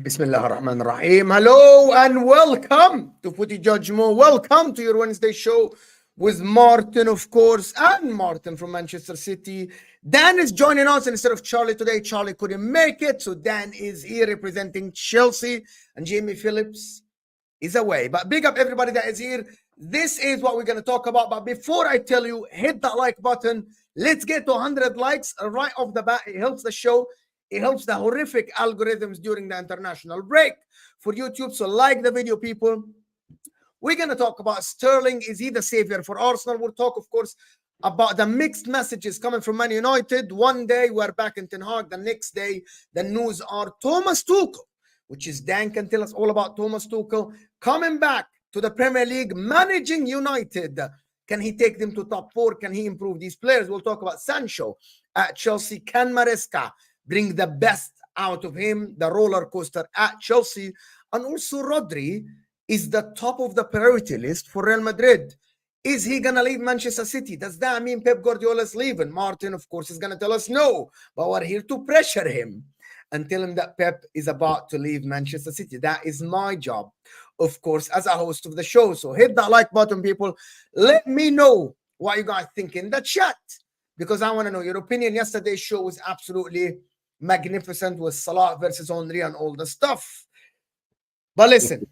Bismillah ar-Rahman ar-Rahim. Hello and welcome to Footy JUDGEMO. Welcome to your Wednesday show with Martin, of course, and Martin from Manchester City. Dan is joining us instead of Charlie today. Charlie couldn't make it, so Dan is here representing Chelsea, and Jamie Phillips is away. But big up everybody that is here. This is what we're going to talk about. But before I tell you, hit that like button. Let's get to 100 likes right off the bat. It helps the show. It helps the horrific algorithms during the international break for YouTube. So like the video, people. We're going to talk about Sterling. Is he the savior for Arsenal? We'll talk, of course, about the mixed messages coming from Man United. One day we're back in Ten Hag. The next day, the news are Thomas Tuchel, which is Dan can tell us all about Thomas Tuchel coming back to the Premier League, managing United. Can he take them to top four? Can he improve these players? We'll talk about Sancho at Chelsea. Can Maresca bring the best out of him? The roller coaster at Chelsea. And also Rodri is the top of the priority list for Real Madrid. Is he going to leave Manchester City? Does that mean Pep Guardiola is leaving? Martin, of course, is going to tell us no. But we're here to pressure him and tell him that Pep is about to leave Manchester City. That is my job, of course, as a host of the show. So hit that like button, people. Let me know what you guys think in the chat, because I want to know your opinion. Yesterday's show was absolutely magnificent with Salah versus Henry and all the stuff. But listen,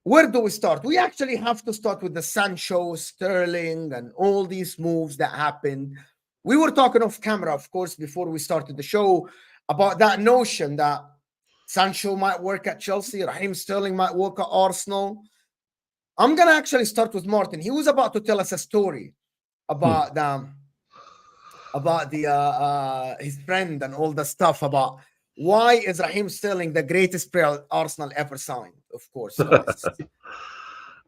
where do we start? We actually have to start with the Sancho, Sterling, and all these moves that happened. We were talking off camera, of course, before we started the show about that notion that Sancho might work at Chelsea, Raheem Sterling might work at Arsenal. I'm going to actually start with Martin. He was about to tell us a story about his friend and all the stuff about why is Raheem Sterling the greatest player Arsenal ever signed, of course.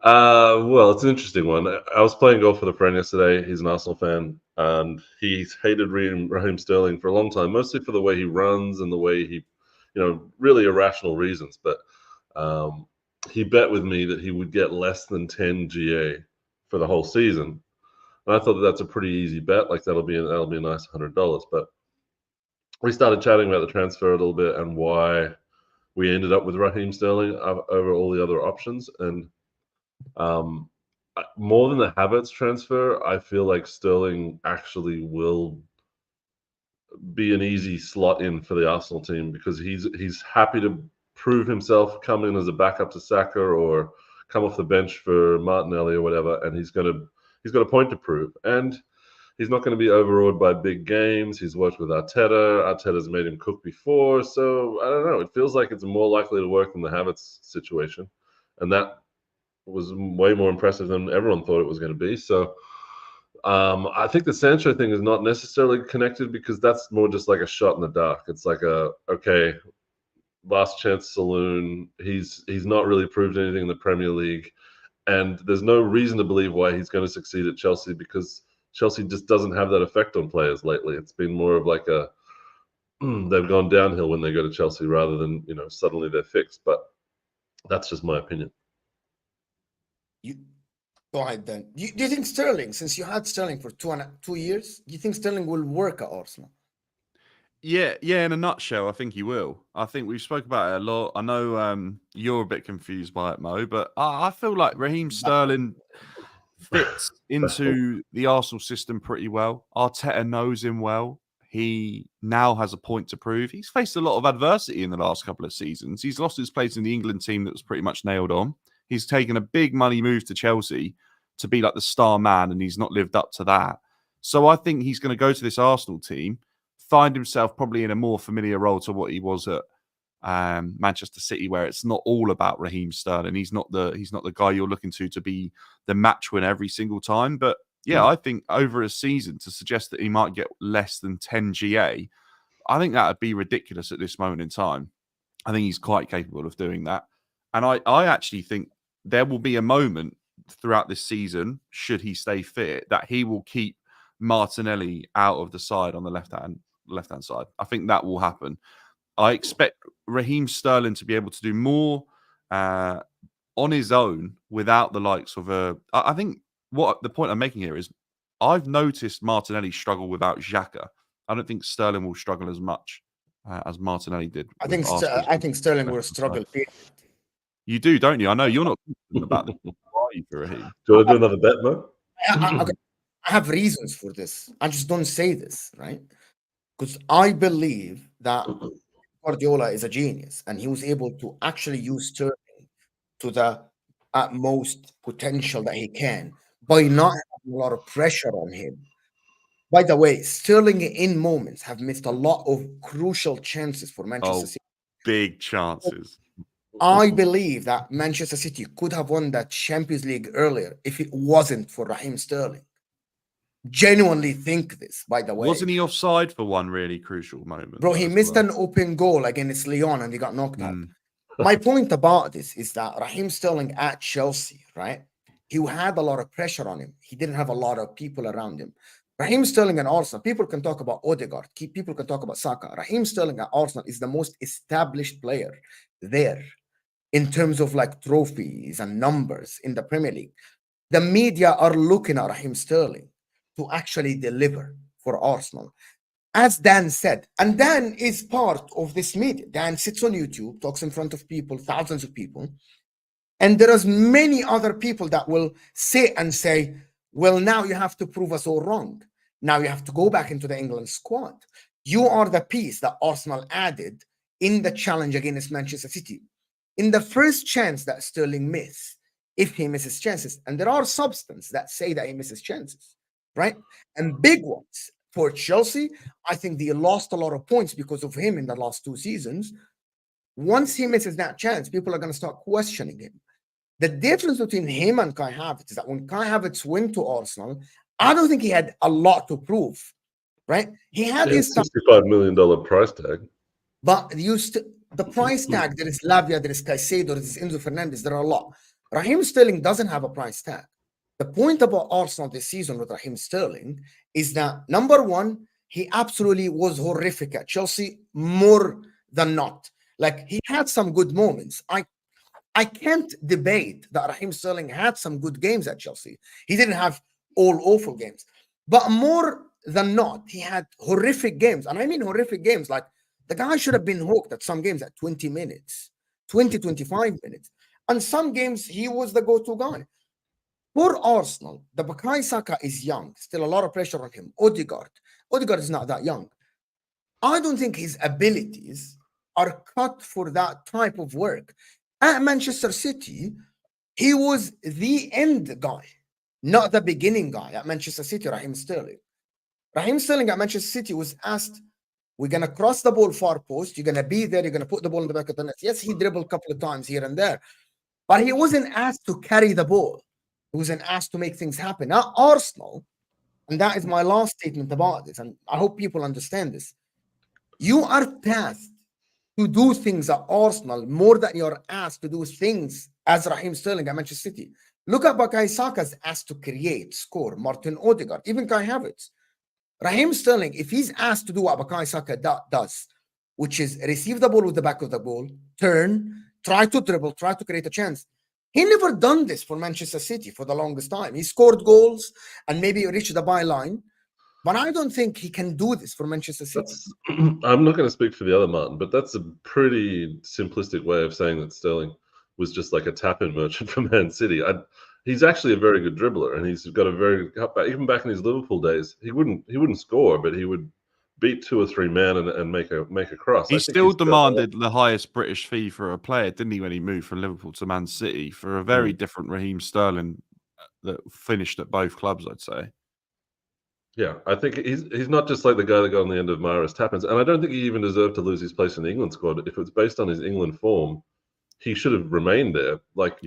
Well, it's an interesting one. I was playing golf with a friend yesterday. He's an Arsenal fan, and he's hated Raheem Sterling for a long time, mostly for the way he runs and the way he, really irrational reasons. But he bet with me that he would get less than 10 GA for the whole season, and I thought that's a pretty easy bet. Like that'll be a nice $100. But we started chatting about the transfer a little bit and why we ended up with Raheem Sterling over all the other options, and more than the Havertz transfer, I feel like Sterling actually will be an easy slot in for the Arsenal team because he's happy to prove himself, come in as a backup to Saka or come off the bench for Martinelli or whatever, and he's got a point to prove, and he's not going to be overawed by big games. He's worked with Arteta. Arteta's made him cook before, so I don't know. It feels like it's more likely to work than the Havertz situation, and that was way more impressive than everyone thought it was going to be. So I think the Sancho thing is not necessarily connected because that's more just like a shot in the dark. It's like okay, last chance saloon. He's not really proved anything in the Premier League, and there's no reason to believe why he's going to succeed at Chelsea because Chelsea just doesn't have that effect on players lately. It's been more of like they've gone downhill when they go to Chelsea rather than suddenly they're fixed. But that's just my opinion. You go ahead then. Do you think Sterling, since you had Sterling for 2 years, do you think Sterling will work at Arsenal? Yeah. In a nutshell, I think he will. I think we've spoke about it a lot. I know you're a bit confused by it, Mo, but I feel like Raheem Sterling fits into the Arsenal system pretty well. Arteta knows him well. He now has a point to prove. He's faced a lot of adversity in the last couple of seasons. He's lost his place in the England team that was pretty much nailed on. He's taken a big money move to Chelsea to be like the star man, and he's not lived up to that. So I think he's going to go to this Arsenal team, find himself probably in a more familiar role to what he was at Manchester City, where it's not all about Raheem Sterling. He's not the guy you're looking to be the match winner every single time. But yeah, I think over a season to suggest that he might get less than 10 GA, I think that would be ridiculous at this moment in time. I think he's quite capable of doing that. And I actually think there will be a moment throughout this season, should he stay fit, that he will keep Martinelli out of the side on the left-hand side. I think that will happen. I expect Raheem Sterling to be able to do more on his own without the likes of I think what the point I'm making here is I've noticed Martinelli struggle without Xhaka. I don't think Sterling will struggle as much as Martinelli did. I think Sterling will struggle. You do, don't you? I know you're not about this. Why are you for Raheem? Do you want to do another bet, Mo? I have reasons for this. I just don't say this, right? Because I believe that Guardiola is a genius, and he was able to actually use Sterling to the utmost potential that he can by not having a lot of pressure on him. By the way, Sterling in moments have missed a lot of crucial chances for Manchester City. Big chances. I believe that Manchester City could have won that Champions League earlier if it wasn't for Raheem Sterling. Genuinely think this, by the way. Wasn't he offside for one really crucial moment? Bro, he missed an open goal against Lyon and he got knocked out. My point about this is that Raheem Sterling at Chelsea, right? He had a lot of pressure on him. He didn't have a lot of people around him. Raheem Sterling and Arsenal, people can talk about Odegaard, people can talk about Saka. Raheem Sterling at Arsenal is the most established player there in terms of like trophies and numbers in the Premier League. The media are looking at Raheem Sterling to actually deliver for Arsenal. As Dan said, and Dan is part of this media. Dan sits on YouTube, talks in front of people, thousands of people. And there is many other people that will sit and say, well, now you have to prove us all wrong. Now you have to go back into the England squad. You are the piece that Arsenal added in the challenge against Manchester City. In the first chance that Sterling missed, if he misses chances, and there are substance that say that he misses chances, right? And big ones. For Chelsea, I think they lost a lot of points because of him in the last 2 seasons. Once he misses that chance, people are going to start questioning him. The difference between him and Kai Havertz is that when Kai Havertz went to Arsenal, I don't think he had a lot to prove, right? He had his $65 million price tag. But the price tag, there is Lavia, there is Caicedo, there is Enzo Fernandez, there are a lot. Raheem Sterling doesn't have a price tag. The point about Arsenal this season with Raheem Sterling is that, number one, he absolutely was horrific at Chelsea more than not. Like, he had some good moments. I can't debate that Raheem Sterling had some good games at Chelsea. He didn't have all awful games. But more than not, he had horrific games. And I mean horrific games. Like, the guy should have been hooked at some games at 20 minutes, 20, 25 minutes. And some games, he was the go-to guy. For Arsenal, the Bukayo Saka is young. Still a lot of pressure on him. Odegaard is not that young. I don't think his abilities are cut for that type of work. At Manchester City, he was the end guy, not the beginning guy at Manchester City, Raheem Sterling. Raheem Sterling at Manchester City was asked, we're going to cross the ball far post. You're going to be there. You're going to put the ball in the back of the net. Yes, he dribbled a couple of times here and there, but he wasn't asked to carry the ball. He wasn't asked to make things happen. Now, Arsenal, and that is my last statement about this, and I hope people understand this. You are tasked to do things at Arsenal more than you're asked to do things as Raheem Sterling at Manchester City. Look at Bukayo Saka's asked to create, score, Martin Odegaard, even Kai Havertz. Raheem Sterling, if he's asked to do what Bukayo Saka does, which is receive the ball with the back of the ball, turn, try to dribble, try to create a chance. He never done this for Manchester City for the longest time. He scored goals and maybe reached the byline, but I don't think he can do this for Manchester City. I'm not going to speak for the other Martin, but that's a pretty simplistic way of saying that Sterling was just like a tap-in merchant for Man City. He's actually a very good dribbler, and he's got a very, even back in his Liverpool days, he wouldn't score, but he would beat 2 or 3 men and make a cross. He still demanded the highest British fee for a player, didn't he, when he moved from Liverpool to Man City, for a very different Raheem Sterling that finished at both clubs, I'd say. Yeah, I think he's not just like the guy that got on the end of Mares Tappins, and I don't think he even deserved to lose his place in the England squad. If it was based on his England form, he should have remained there. Like,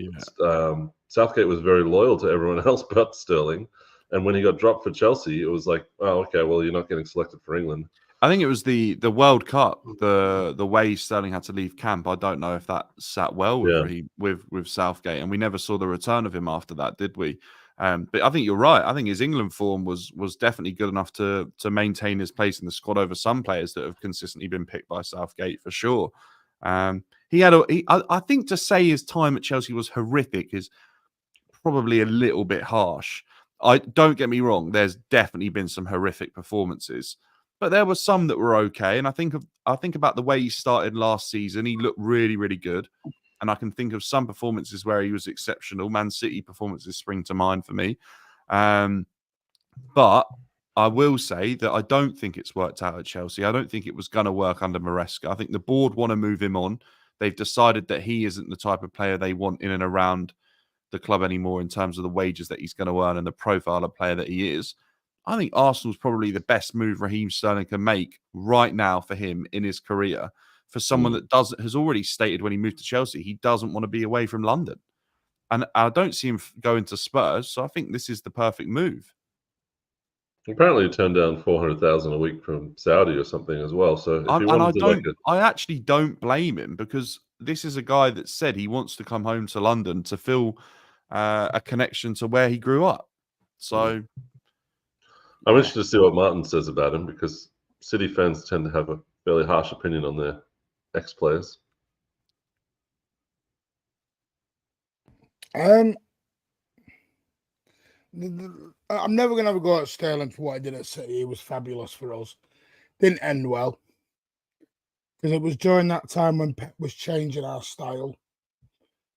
Southgate was very loyal to everyone else but Sterling, and when he got dropped for Chelsea, it was like, oh, okay, well, you're not getting selected for England. I think it was the World Cup, the way Sterling had to leave camp. I don't know if that sat well with Southgate, and we never saw the return of him after that, did we? But I think you're right. I think his England form was definitely good enough to maintain his place in the squad over some players that have consistently been picked by Southgate, for sure. I think to say his time at Chelsea was horrific is probably a little bit harsh. Don't get me wrong. There's definitely been some horrific performances, but there were some that were okay. And I think about the way he started last season. He looked really, really good. And I can think of some performances where he was exceptional. Man City performances spring to mind for me. But I will say that I don't think it's worked out at Chelsea. I don't think it was going to work under Maresca. I think the board want to move him on. They've decided that he isn't the type of player they want in and around the club anymore in terms of the wages that he's going to earn and the profile of player that he is. I think Arsenal's probably the best move Raheem Sterling can make right now for him in his career. For someone that has already stated when he moved to Chelsea, he doesn't want to be away from London. And I don't see him going to Spurs, so I think this is the perfect move. Apparently he turned down 400,000 a week from Saudi or something as well. So I actually don't blame him, because this is a guy that said he wants to come home to London to feel a connection to where he grew up. So I'm interested to see what Martin says about him, because City fans tend to have a fairly harsh opinion on their ex-players. I'm never going to have a go at Sterling for what he did at City. He was fabulous for us. Didn't end well, because it was during that time when Pep was changing our style.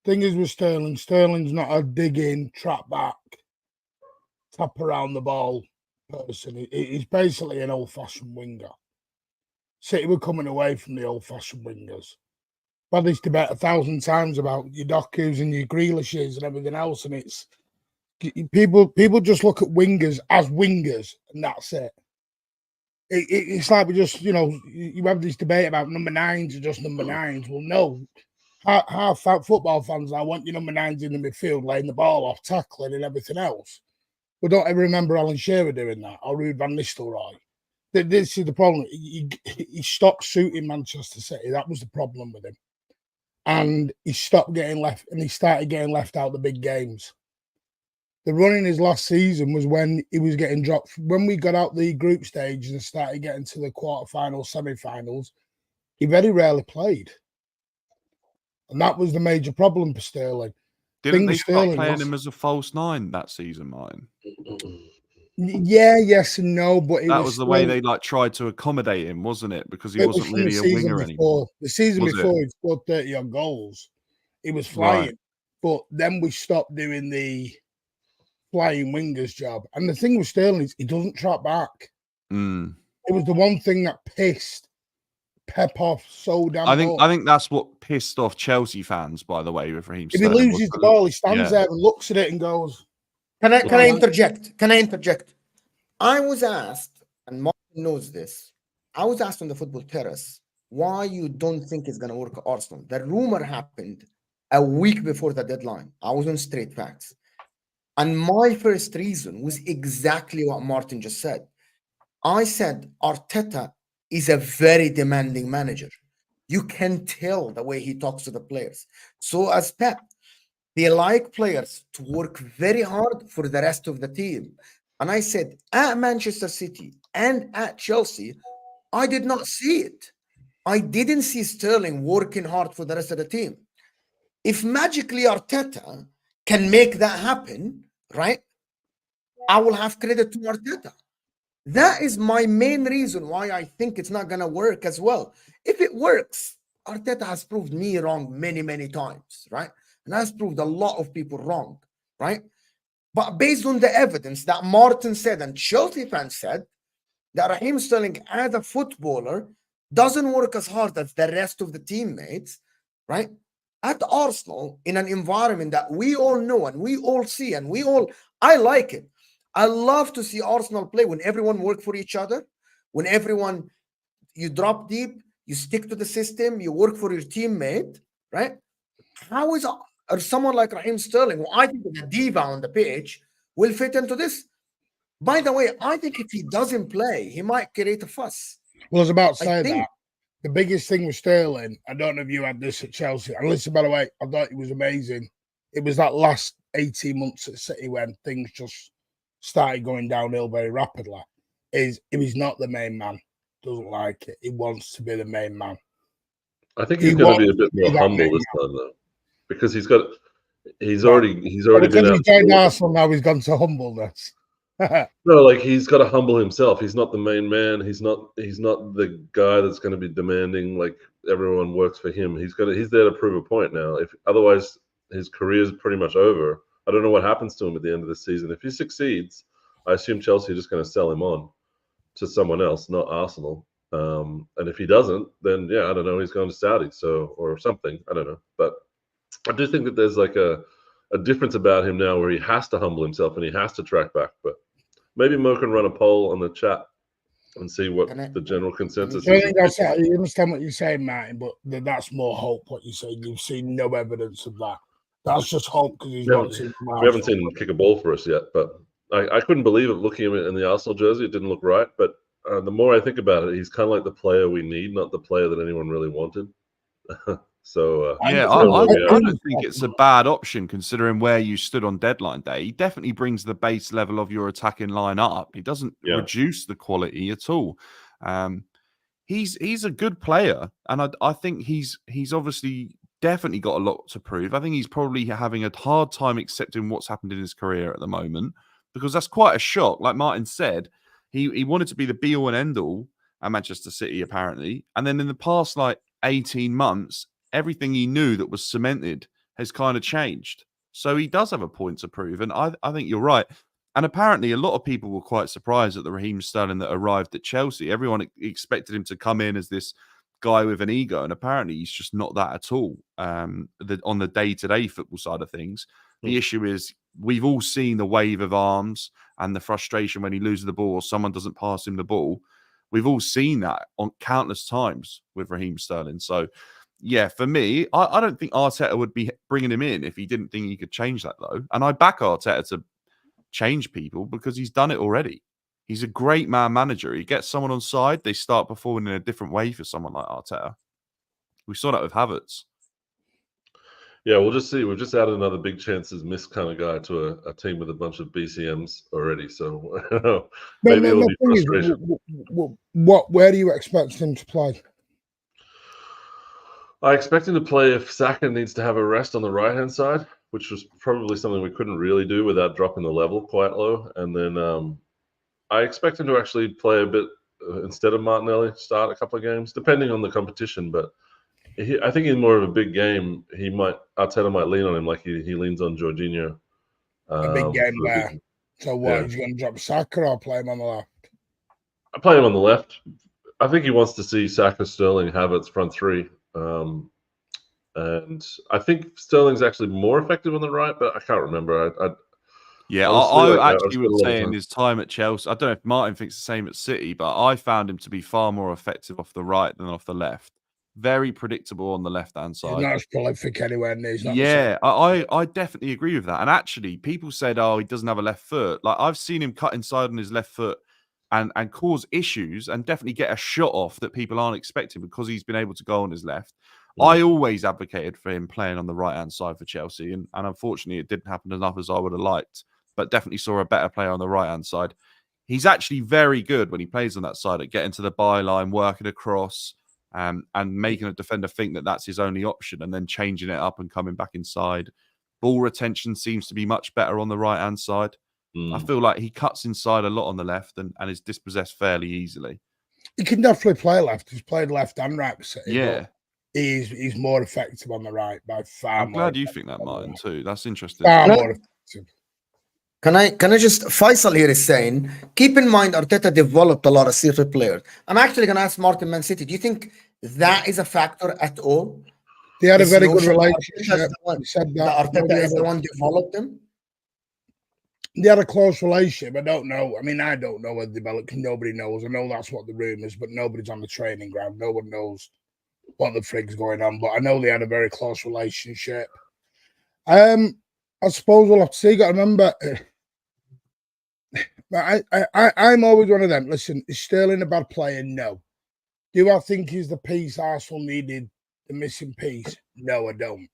Thing is with Sterling's not a dig-in, trap back, tap around the ball person. He's basically an old-fashioned winger. City were coming away from the old-fashioned wingers. I've had this debate 1,000 times about your Dokus and your Grealishes and everything else, and it's people just look at wingers as wingers, and that's it. It's like we just, you have this debate about number 9s are just number 9s. Well, no. Half football fans, I want your number 9s in the midfield, laying the ball off, tackling and everything else. We don't ever remember Alan Shearer doing that, or Ruud van Nistelrooy. This is the problem. He stopped suiting Manchester City. That was the problem with him. and he stopped getting left, and he started getting left out the big games. The run in his last season was when he was getting dropped. When we got out the group stage and started getting to the quarterfinals, semi-finals, he very rarely played. And that was the major problem for Sterling. Didn't they start playing him as a false nine that season, Martin? Yeah, yes and no, but that was the way they like tried to accommodate him, wasn't it? Because he wasn't really a winger anymore. The season before, he scored 30 odd goals. He was flying, right. But then we stopped doing the flying wingers job. And the thing with Sterling is he doesn't track back. Mm. It was the one thing that pissed Pep off so damn much. I think that's what pissed off Chelsea fans, by the way, with Raheem Sterling. If he loses the ball, he stands there and looks at it and goes. Can I interject? Can I interject? I was asked, and Martin knows this, I was asked on the football terrace why you don't think it's going to work at Arsenal. The rumor happened a week before the deadline. I was on Straight Facts. And my first reason was exactly what Martin just said. I said Arteta is a very demanding manager. You can tell the way he talks to the players. So as Pep, they like players to work very hard for the rest of the team. And I said, at Manchester City and at Chelsea, I did not see it. I didn't see Sterling working hard for the rest of the team. If magically Arteta can make that happen, right, I will have credit to Arteta. That is my main reason why I think it's not going to work as well. If it works, Arteta has proved me wrong many, many times, right? And has proved a lot of people wrong, right? But based on the evidence that Martin said and Chelsea fans said, that Raheem Sterling as a footballer doesn't work as hard as the rest of the teammates, right? At Arsenal, in an environment that we all know and we all see and I like it. I love to see Arsenal play when everyone works for each other, when everyone, you drop deep, you stick to the system, you work for your teammate, right? How is someone like Raheem Sterling, who I think is a diva on the pitch, will fit into this? By the way, I think if he doesn't play, he might create a fuss. Well, I was about to say that. The biggest thing with Sterling, I don't know if you had this at Chelsea, and listen, by the way, I thought it was amazing. It was that last 18 months at City when things just started going downhill very rapidly, is if he's not the main man, doesn't like it, he wants to be the main man. I think he's going to be a bit more humble this time, though, because he's already been out. He's joined Arsenal now, he's gone to humbleness. No, like he's got to humble himself. He's not the main man. He's not the guy that's going to be demanding like everyone works for him. He's there to prove a point now. If otherwise his career is pretty much over. I don't know what happens to him at the end of the season. If he succeeds, I assume Chelsea are just going to sell him on to someone else, not Arsenal. And if he doesn't, then yeah, I don't know. He's going to Saudi, or something. I don't know. But I do think that there's like a difference about him now where he has to humble himself and he has to track back. But maybe Mo can run a poll on the chat and see what the general consensus is. I understand what you're saying, Martin, but that's more hope. What you're saying, you've seen no evidence of that. That's just hope because he's not seen. We haven't seen him kick a ball for us yet, but I couldn't believe it looking at him in the Arsenal jersey. It didn't look right, but the more I think about it, he's kind of like the player we need, not the player that anyone really wanted. So yeah, I don't think it's a bad option considering where you stood on deadline day. He definitely brings the base level of your attacking line up. He doesn't reduce the quality at all. He's a good player, and I think he's obviously definitely got a lot to prove. I think he's probably having a hard time accepting what's happened in his career at the moment because that's quite a shock. Like Martin said, he wanted to be the be all and end all at Manchester City apparently, and then in the past 18 months. Everything he knew that was cemented has kind of changed. So he does have a point to prove. And I think you're right. And apparently a lot of people were quite surprised at the Raheem Sterling that arrived at Chelsea. Everyone expected him to come in as this guy with an ego. And apparently he's just not that at all on the day-to-day football side of things. The issue is we've all seen the wave of arms and the frustration when he loses the ball or someone doesn't pass him the ball. We've all seen that on countless times with Raheem Sterling. So, yeah, for me, I don't think Arteta would be bringing him in if he didn't think he could change that, though. And I back Arteta to change people because he's done it already. He's a great man manager. He gets someone on side, they start performing in a different way for someone like Arteta. We saw that with Havertz. Yeah, we'll just see. We've just added another big chances miss kind of guy to a team with a bunch of BCMs already. So maybe it'll be thing is, frustration. where do you expect him to play? I expect him to play if Saka needs to have a rest on the right-hand side, which was probably something we couldn't really do without dropping the level quite low. And then I expect him to actually play a bit instead of Martinelli, start a couple of games, depending on the competition. But I think in more of a big game, Arteta might lean on him like he leans on Jorginho. A big game there. So what? Yeah. He's going to drop Saka or play him on the left? I play him on the left. I think he wants to see Saka, Sterling, Havertz front three. And I think Sterling's actually more effective on the right, but I can't remember. I actually would say in his time at Chelsea, I don't know if Martin thinks the same at City, but I found him to be far more effective off the right than off the left. Very predictable on the left-hand side. He's not as prolific anywhere near. I definitely agree with that. And actually, people said, "Oh, he doesn't have a left foot." Like I've seen him cut inside on his left foot and cause issues, and definitely get a shot off that people aren't expecting because he's been able to go on his left. I always advocated for him playing on the right-hand side for Chelsea, and unfortunately, it didn't happen enough as I would have liked. But definitely saw a better player on the right-hand side. He's actually very good when he plays on that side at getting to the byline, working across, and making a defender think that that's his only option, and then changing it up and coming back inside. Ball retention seems to be much better on the right-hand side. I feel like he cuts inside a lot on the left and is dispossessed fairly easily. He can definitely play left. He's played left and right for City. Yeah. He's more effective on the right by far. I'm glad you think that, Martin, too. That's interesting. Far more effective. Can I just, Faisal here is saying, keep in mind Arteta developed a lot of City players. I'm actually going to ask Martin Man City, do you think that is a factor at all? They had a very good relationship. Arteta is the one developed them? They had a close relationship. I don't know. I mean, I don't know whether they developed. Nobody knows. I know that's what the rumours, but nobody's on the training ground. No one knows what the frig's going on. But I know they had a very close relationship. I suppose we'll have to see. You got to remember, I'm always one of them. Listen, is Sterling a bad player? No. Do I think he's the piece Arsenal needed, the missing piece? No, I don't.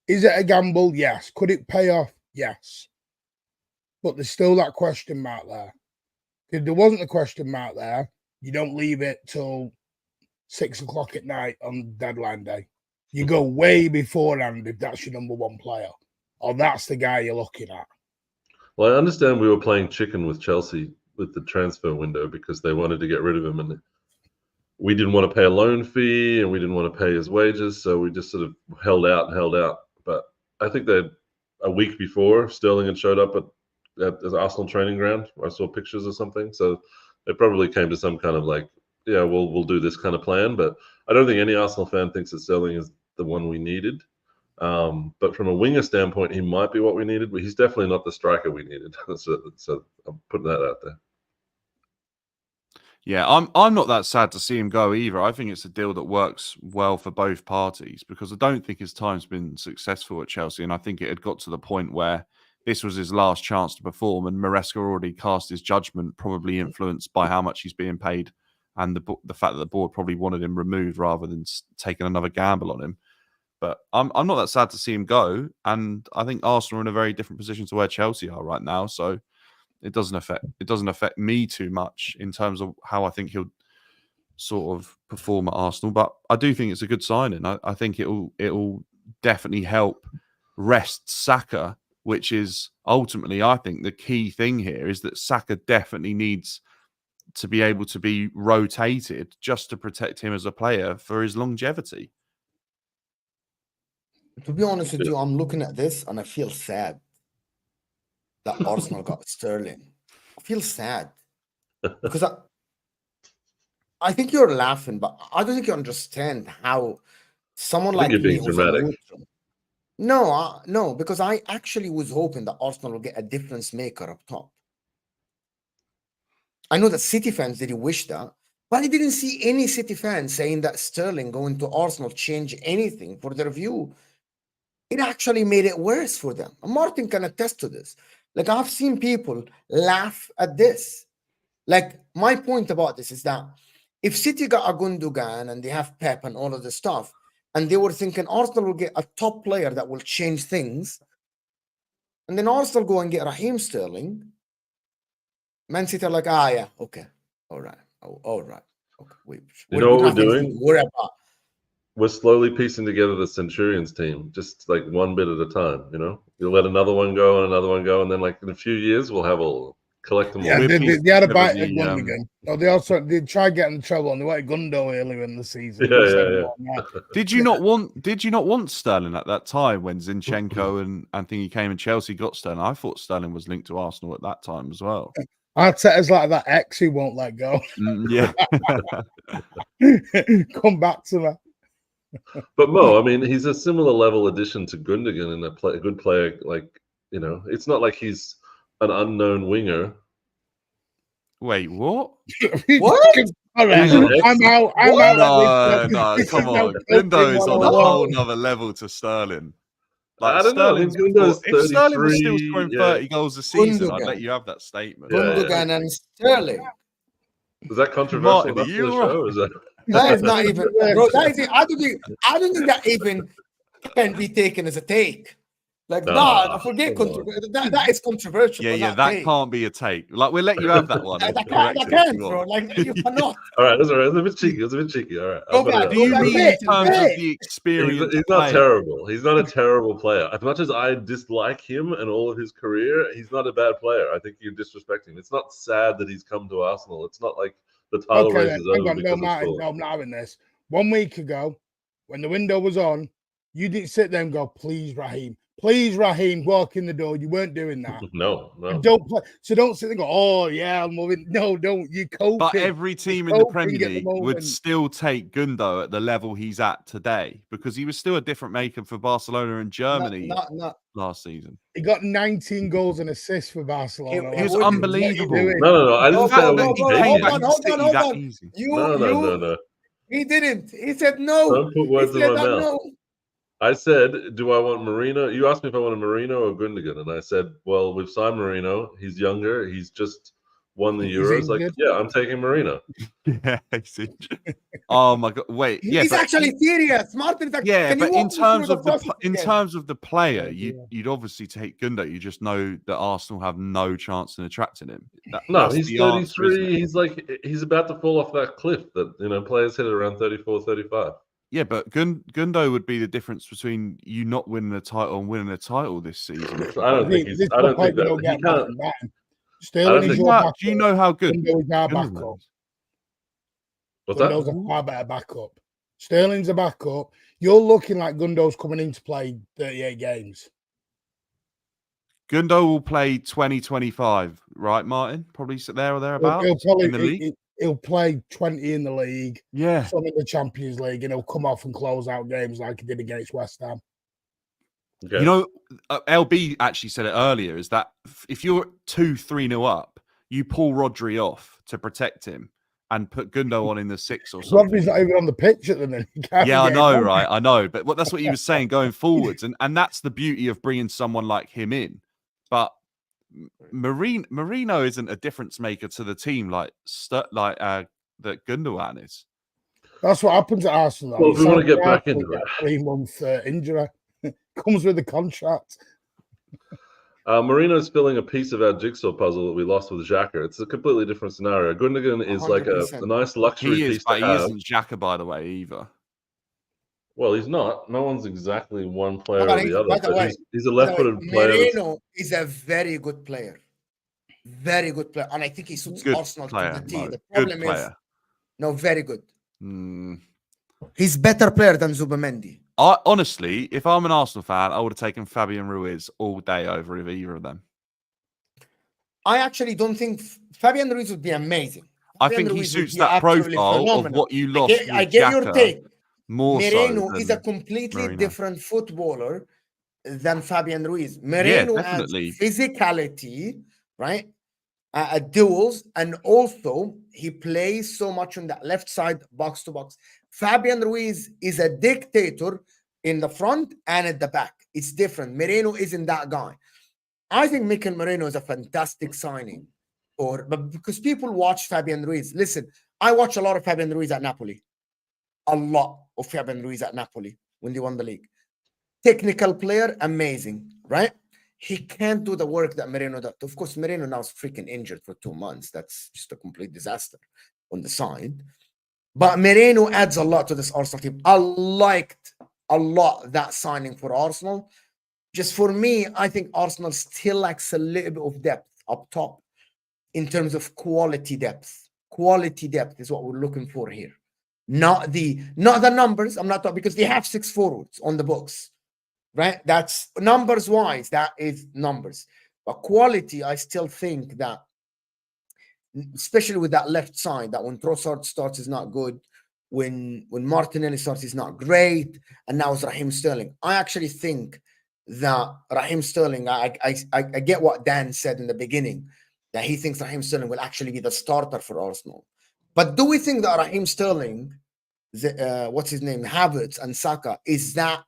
Is it a gamble? Yes. Could it pay off? Yes. But there's still that question mark there. If there wasn't a question mark there, you don't leave it till 6 o'clock at night on deadline day. You go way beforehand if that's your number one player, or that's the guy you're looking at. Well, I understand we were playing chicken with Chelsea with the transfer window because they wanted to get rid of him, and we didn't want to pay a loan fee and we didn't want to pay his wages, so we just sort of held out. But I think that a week before, Sterling had showed up at the Arsenal training ground. I saw pictures or something, so they probably came to some kind of like, yeah, we'll do this kind of plan. But I don't think any Arsenal fan thinks that Sterling is the one we needed. But from a winger standpoint, he might be what we needed, but he's definitely not the striker we needed. So I'm putting that out there. Yeah, I'm not that sad to see him go either. I think it's a deal that works well for both parties because I don't think his time's been successful at Chelsea, and I think it had got to the point where this was his last chance to perform, and Maresca already cast his judgment, probably influenced by how much he's being paid and the fact that the board probably wanted him removed rather than taking another gamble on him. But I'm not that sad to see him go, and I think Arsenal are in a very different position to where Chelsea are right now. So it doesn't affect me too much in terms of how I think he'll sort of perform at Arsenal. But I do think it's a good signing. I think it'll definitely help rest Saka, which is ultimately, I think, the key thing here is that Saka definitely needs to be able to be rotated just to protect him as a player for his longevity. To be honest with you, I'm looking at this and I feel sad that Arsenal got Sterling. I feel sad because I think you're laughing, but I don't think you understand how someone like me who's dramatic. No, because I actually was hoping that Arsenal will get a difference maker up top. I know that City fans didn't wish that, but I didn't see any City fans saying that Sterling going to Arsenal changed anything for their view. It actually made it worse for them. And Martin can attest to this. Like, I've seen people laugh at this. Like, my point about this is that if City got a Gundogan and they have Pep and all of this stuff, and they were thinking Arsenal will get a top player that will change things. And then Arsenal go and get Raheem Sterling. Man City are like, yeah, okay, all right, all right. Okay, You know what we're nothing to doing? worry about. We're slowly piecing together the Centurions team, just like one bit at a time. You know, you'll let another one go and another one go, and then like in a few years we'll have all collect them all. Yeah, We're they piecing had a together bite the, at Gundogan. No, they also did try getting in trouble, and they wanted Gundo earlier in the season. Yeah. Did you not want Sterling at that time when Zinchenko and Thingy came and Chelsea got Sterling? I thought Sterling was linked to Arsenal at that time as well. Arteta's like that ex who won't let go. Yeah. Come back to me. But Mo, I mean, he's a similar level addition to Gundogan and a good player. Like, you know, it's not like he's an unknown winger. Wait, what? What? All right, He's an I'm out. I'm What? out. No, This come is now on. Gundo is on a 101. whole nother level to Sterling. Like, I don't know. I think Gundo's if Sterling was still 33, scoring yeah. 30 goals a season, I'd Gundogan. let you have that statement. Gundogan and Sterling. Is that controversial Martin, are enough for you the all right? show? Is that? That is not even, bro. That is, I don't think that even can be taken as a take. Like, Nah, forget come on. controversial. That is controversial. Yeah, but that take. can't be a take. Like, we'll let you have that one. That and can't, correct that it if can't, you bro. want. Like, you cannot. All right, that's all right. It's a bit cheeky. It's a bit cheeky. All right. Go back, Do you back. mean Hey, in terms hey. of the experience? He's not player? terrible. He's not a terrible player. As much as I dislike him and all of his career, he's not a bad player. I think you're disrespecting him. It's not sad that he's come to Arsenal. It's not like the title Okay, race then. is Hang over on. No, because of Martin, score. no, I'm not having this. 1 week ago, when the window was on, you didn't sit there and go, please, Raheem, walk in the door. You weren't doing that. No. Don't play. So don't sit there and go, oh, yeah, I'm moving. No, don't. You coping. But every team in the coping Premier at the League would moment. still take Gundo at the level he's at today because he was still a different maker for Barcelona and Germany last season. He got 19 goals and assists for Barcelona. He was wouldn't. unbelievable. No. I didn't say I fact was that he taking came it. back to Hold City on. that easy. No. He didn't. He said no. Don't put words He in said my that mouth. no. I said, do I want Merino? You asked me if I want a Merino or Gundogan, and I said, well, we've signed Merino. He's younger. He's just won the He's Euros. Like, injured. yeah, I'm taking Merino. Yeah, oh my god! Wait, yeah, He's actually serious. Martin is like, yeah, can you but walk in me through terms the of the process in again? terms of the player, Yeah. you'd obviously take Gundo. You just know that Arsenal have no chance in attracting him. No, That's he's the answer, isn't 33. it? He's about to fall off that cliff that, you know, players hit around 34, 35. Yeah, but Gundo would be the difference between you not winning a title and winning a title this season. I don't think he's. I don't think that he can't. Sterling is your backup. Do you know how good Gundo is our Gundogan backup. is? What's Gundo's that? a far better backup. Sterling's a backup. You're looking like Gundo's coming in to play 38 games. Gundo will play 2025, right, Martin? Probably there or thereabouts in the league. He'll play 20 in the league, Yeah. some in the Champions League, and he'll come off and close out games like he did against West Ham. Okay. You know, LB actually said it earlier, is that if you're 2-3-0 up, you pull Rodri off to protect him and put Gundo on in the 6 or something. Rodri's not even on the pitch at the minute. Yeah, I know, right? I know. But that's what he was saying going forwards. And that's the beauty of bringing someone like him in. But Merino isn't a difference maker to the team like that Gundogan is. That's what happens at Arsenal. Well, if we want to get back into it. 3-month injury comes with the contract. Marino's filling a piece of our jigsaw puzzle that we lost with Xhaka. It's a completely different scenario. Gundogan is like a 100%. nice luxury He is, piece but to he have. isn't Xhaka, by the way, either. Well, he's not. No one's exactly one player But or the other. by the But way, he's a left-footed player. Merino is a very good player. Very good player. And I think he suits Good Arsenal player, to the T. Mo. The Good problem is, player. no, very good. Mm. He's better player than Zubimendi. Honestly, if I'm an Arsenal fan, I would have taken Fabian Ruiz all day over either of them. I actually don't think Fabian Ruiz would be amazing. I Fabian think he Ruiz would suits be that absolutely profile of phenomenal. what you lost. I get your take. More Merino so is than a completely Merino. different footballer than Fabian Ruiz. Merino has definitely. physicality, right? Duels, and also he plays so much on that left side, box to box. Fabian Ruiz is a dictator in the front and at the back. It's different. Merino isn't that guy. I think Mikel Merino is a fantastic signing, but because people watch Fabian Ruiz. Listen, I watch a lot of Fabian Ruiz at Napoli, a lot. of Fabian Ruiz at Napoli when they won the league. Technical player, amazing, right? He can't do the work that Merino does. Of course, Merino now is freaking injured for 2 months. That's just a complete disaster on the side. But Merino adds a lot to this Arsenal team. I liked a lot that signing for Arsenal. Just for me, I think Arsenal still lacks a little bit of depth up top in terms of quality depth. Quality depth is what we're looking for here. Not the numbers. I'm not talking because they have 6 forwards on the books. Right? That's numbers wise, that is numbers. But quality, I still think that, especially with that left side, that when Trossard starts is not good, when Martinelli starts is not great, and now it's Raheem Sterling. I actually think that Raheem Sterling, I get what Dan said in the beginning, that he thinks Raheem Sterling will actually be the starter for Arsenal. But do we think that Raheem Sterling, what's his name, Havertz and Saka, is that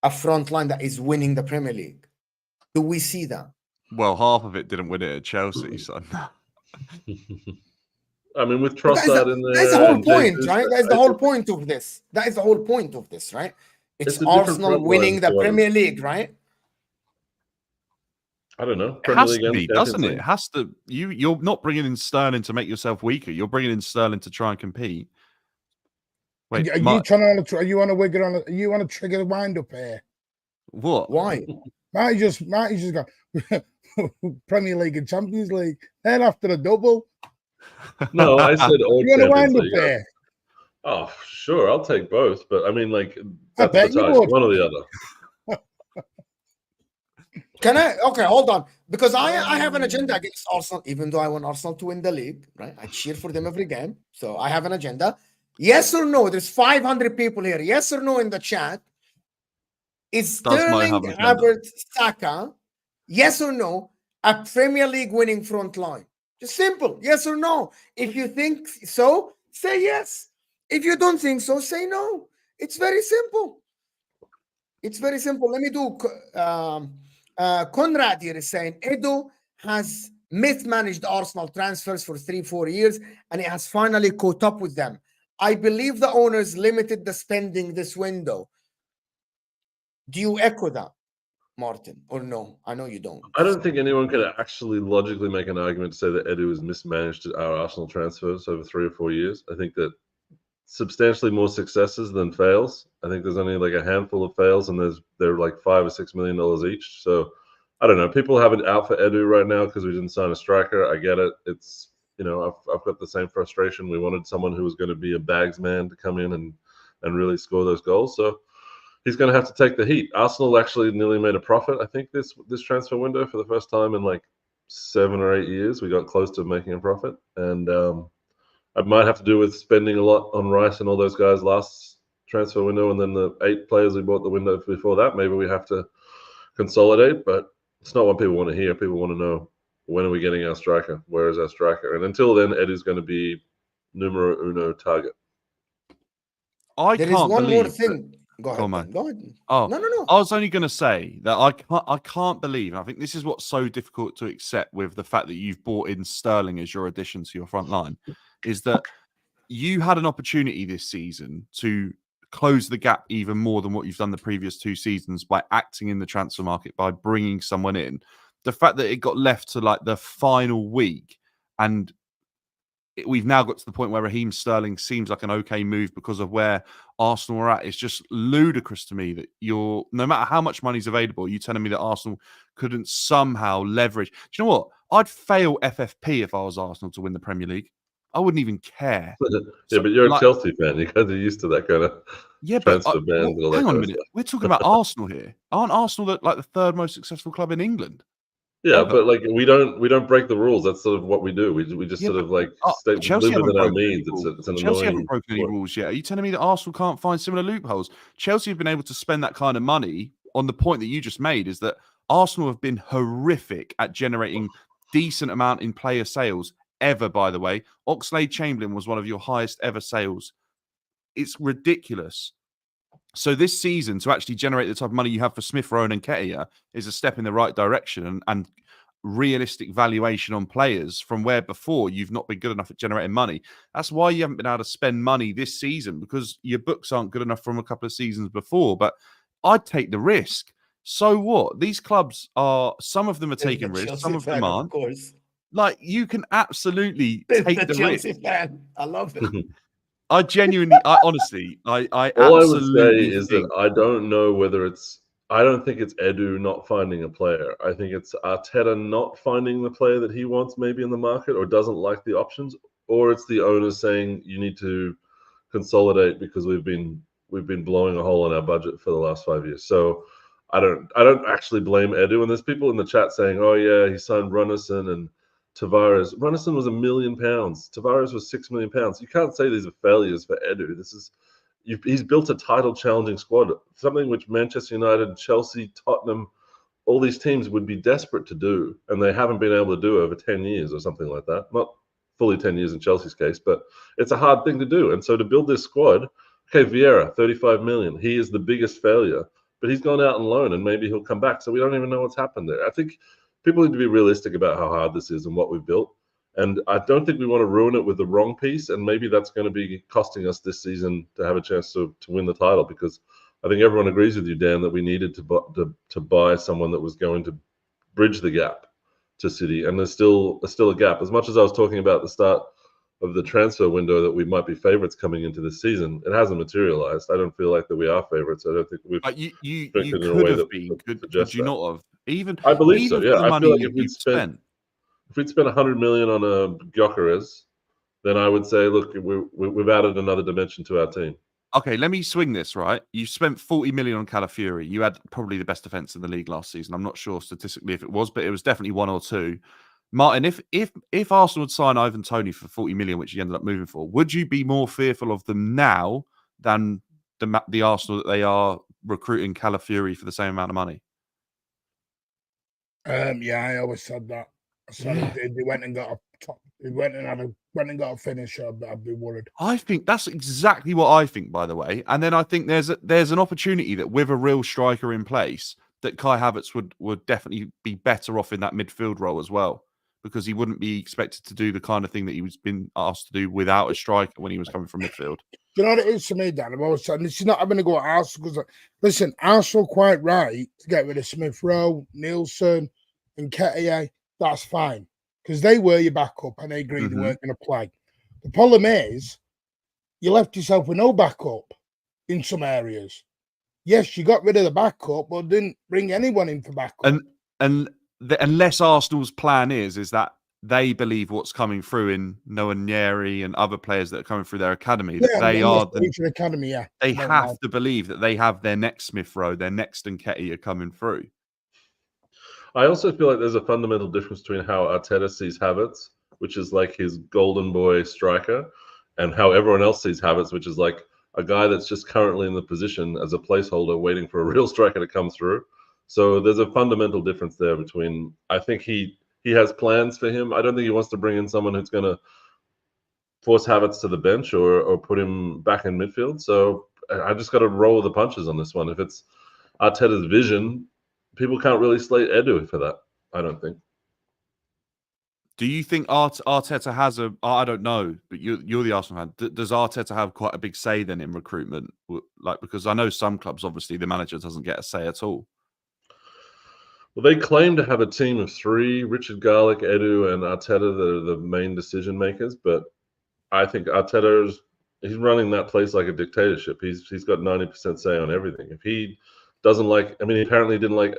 a front line that is winning the Premier League? Do we see that? Well, half of it didn't win it at Chelsea, so I mean, with Trossard in there, that's the whole and point, Jesus, right? That's the whole point of this. That is the whole point of this, right? It's a different Arsenal front winning line the to others. Premier League, right? I don't know. it Premier has League to and be, Champions doesn't it? League. It has to. You're not bringing in Sterling to make yourself weaker. You're bringing in Sterling to try and compete. Wait, Are you trying to? Are you on a wigger on? Are you on a trigger wind up here? what? Why? Might just go Premier League and Champions League. Then after a double. No, I said all You want to Champions wind up League. there? Oh, sure, I'll take both. But I mean, like, I that's bet the you tie. would. One or the other. Can I? Okay, hold on. Because I have an agenda against Arsenal, even though I want Arsenal to win the league, right? I cheer for them every game. So I have an agenda. Yes or no? There's 500 people here. Yes or no in the chat? Is Does Mo Sterling, have an agenda? Havertz, Saka, yes or no, a Premier League winning front line? Just simple. Yes or no. If you think so, say yes. If you don't think so, say no. It's very simple. It's very simple. Let me do. Conrad here is saying Edu has mismanaged Arsenal transfers for 3-4 years, and it has finally caught up with them. I believe the owners limited the spending this window. Do you echo that, Martin, or no? I know you don't. I don't think anyone can actually logically make an argument to say that Edu has mismanaged our Arsenal transfers over 3 or 4 years. I think that substantially more successes than fails. I think there's only like a handful of fails, and they're like $5 or $6 million each. So I don't know. People have it out for Edu right now because we didn't sign a striker. I get it. It's, you know, I've got the same frustration. We wanted someone who was going to be a bags man to come in and really score those goals. So he's going to have to take the heat. Arsenal actually nearly made a profit, I think, this transfer window for the first time in like 7 or 8 years. We got close to making a profit, and it might have to do with spending a lot on Rice and all those guys last transfer window, and then the 8 players we bought the window before that. Maybe we have to consolidate, but it's not what people want to hear. People want to know, when are we getting our striker? Where is our striker? And until then, Eddie's going to be numero uno target. There is one more thing. Go ahead. man. Go ahead. Oh, No. I was only going to say that I can't believe, and I think this is what's so difficult to accept with the fact that you've brought in Sterling as your addition to your front line, is that you had an opportunity this season to close the gap even more than what you've done the previous 2 seasons by acting in the transfer market, by bringing someone in. The fact that it got left to like the final week, and we've now got to the point where Raheem Sterling seems like an okay move because of where Arsenal are at. It's just ludicrous to me that no matter how much money's available, you're telling me that Arsenal couldn't somehow leverage. Do you know what? I'd fail FFP if I was Arsenal to win the Premier League. I wouldn't even care. Yeah, but you're a Chelsea fan. You guys are used to that kind of transfer bans. Hang on a minute. We're talking about Arsenal here. Aren't Arsenal like the 3rd most successful club in England? Yeah, but like we don't break the rules. That's sort of what we do. We just sort of like live within our means. It's an Chelsea annoying haven't broken any rules yet. Are you telling me that Arsenal can't find similar loopholes? Chelsea have been able to spend that kind of money on the point that you just made, is that Arsenal have been horrific at generating decent amount in player sales ever, by the way. Oxlade-Chamberlain was one of your highest ever sales. It's ridiculous. So this season, to actually generate the type of money you have for Smith Rowe and Nketiah is a step in the right direction. And realistic valuation on players from where before you've not been good enough at generating money. That's why you haven't been able to spend money this season, because your books aren't good enough from a couple of seasons before. But I'd take the risk. So what? These clubs are, some of them are taking risks, some of them aren't. Of course. Like, you can absolutely There's take the the Chelsea risk. fan. I love it. I genuinely, honestly, I All I would say absolutely is think. that I don't know whether it's. I don't think it's Edu not finding a player. I think it's Arteta not finding the player that he wants, maybe in the market, or doesn't like the options, or it's the owners saying you need to consolidate because we've been blowing a hole in our budget for the last 5 years. So I don't actually blame Edu. And there's people in the chat saying, "Oh yeah, he signed Runnison and Tavares." Runnison was £1 million. Tavares was £6 million. You can't say these are failures for Edu. He's built a title-challenging squad, something which Manchester United, Chelsea, Tottenham, all these teams would be desperate to do, and they haven't been able to do over 10 years or something like that. Not fully 10 years in Chelsea's case, but it's a hard thing to do. And so to build this squad, okay, Vieira, 35 million. He is the biggest failure, but he's gone out on loan, and maybe he'll come back. So we don't even know what's happened there. I think people need to be realistic about how hard this is and what we've built. And I don't think we want to ruin it with the wrong piece. And maybe that's going to be costing us this season to have a chance to win the title, because I think everyone agrees with you, Dan, that we needed to buy someone that was going to bridge the gap to City. And there's still a gap. As much as I was talking about at the start of the transfer window that we might be favourites coming into this season, it hasn't materialised. I don't feel like that we are favourites. I don't think we've You strengthened in a could way have that been. Could suggests you that. not have? Even I believe so. even Yeah, for the I money feel like if you've spent. If we'd spent 100 million on a Gyökeres, then I would say, look, we've added another dimension to our team. Okay, let me swing this, right? You spent 40 million on Calafiori. You had probably the best defense in the league last season. I'm not sure statistically if it was, but it was definitely one or two. Martin, if Arsenal would sign Ivan Toney for 40 million, which he ended up moving for, would you be more fearful of them now than the Arsenal that they are recruiting Calafiori for the same amount of money? Yeah, I always said that. I said if they went and got a top, they went and got a finisher, I'd be worried. I think that's exactly what I think, by the way. And then I think there's an opportunity that with a real striker in place, that Kai Havertz would definitely be better off in that midfield role as well, because he wouldn't be expected to do the kind of thing that he was been asked to do without a striker when he was coming from midfield. Do you know what it is to me, Dan? I've always said, this is not having to go at Arsenal, because, listen, Arsenal quite right to get rid of Smith Rowe, Nielsen, and Nketiah. That's fine, because they were your backup and they agreed they weren't going to play. The problem is, you left yourself with no backup in some areas. Yes, you got rid of the backup, but didn't bring anyone in for backup. Unless Arsenal's plan is that they believe what's coming through in Noah Nyeri and other players that are coming through their academy, that they are the academy. Yeah, they have to believe that they have their next Smith Rowe, their next Nketiah coming through. I also feel like there's a fundamental difference between how Arteta sees Havertz, which is like his golden boy striker, and how everyone else sees Havertz, which is like a guy that's just currently in the position as a placeholder waiting for a real striker to come through. So there's a fundamental difference there between, I think he has plans for him. I don't think he wants to bring in someone who's going to force Havertz to the bench or put him back in midfield. So I just got to roll with the punches on this one. If it's Arteta's vision, people can't really slate Edu for that, I don't think. Do you think Arteta has I don't know, but you're the Arsenal fan. Does Arteta have quite a big say then in recruitment? Like, because I know some clubs, obviously, the manager doesn't get a say at all. Well, they claim to have a team of three: Richard Garlick, Edu, and Arteta, that are the main decision makers. But I think Arteta he's running that place like a dictatorship. He's got 90% say on everything. If he doesn't like, he apparently didn't like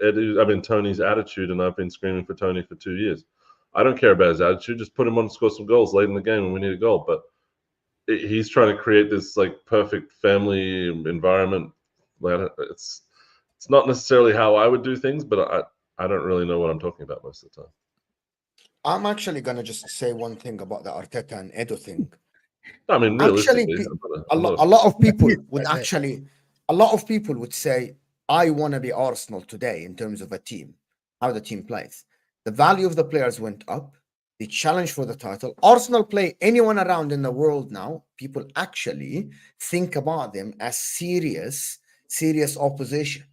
Tony's attitude, and I've been screaming for Tony for 2 years. I don't care about his attitude. Just put him on to score some goals late in the game when we need a goal. But he's trying to create this like perfect family environment. It's not necessarily how I would do things, but I don't really know what I'm talking about most of the time. I'm actually going to just say one thing about the Arteta and Edu thing. I mean, realistically, actually, a lot of people would say, I want to be Arsenal today in terms of a team, how the team plays. The value of the players went up. The challenge for the title. Arsenal play anyone around in the world now. People actually think about them as serious opposition.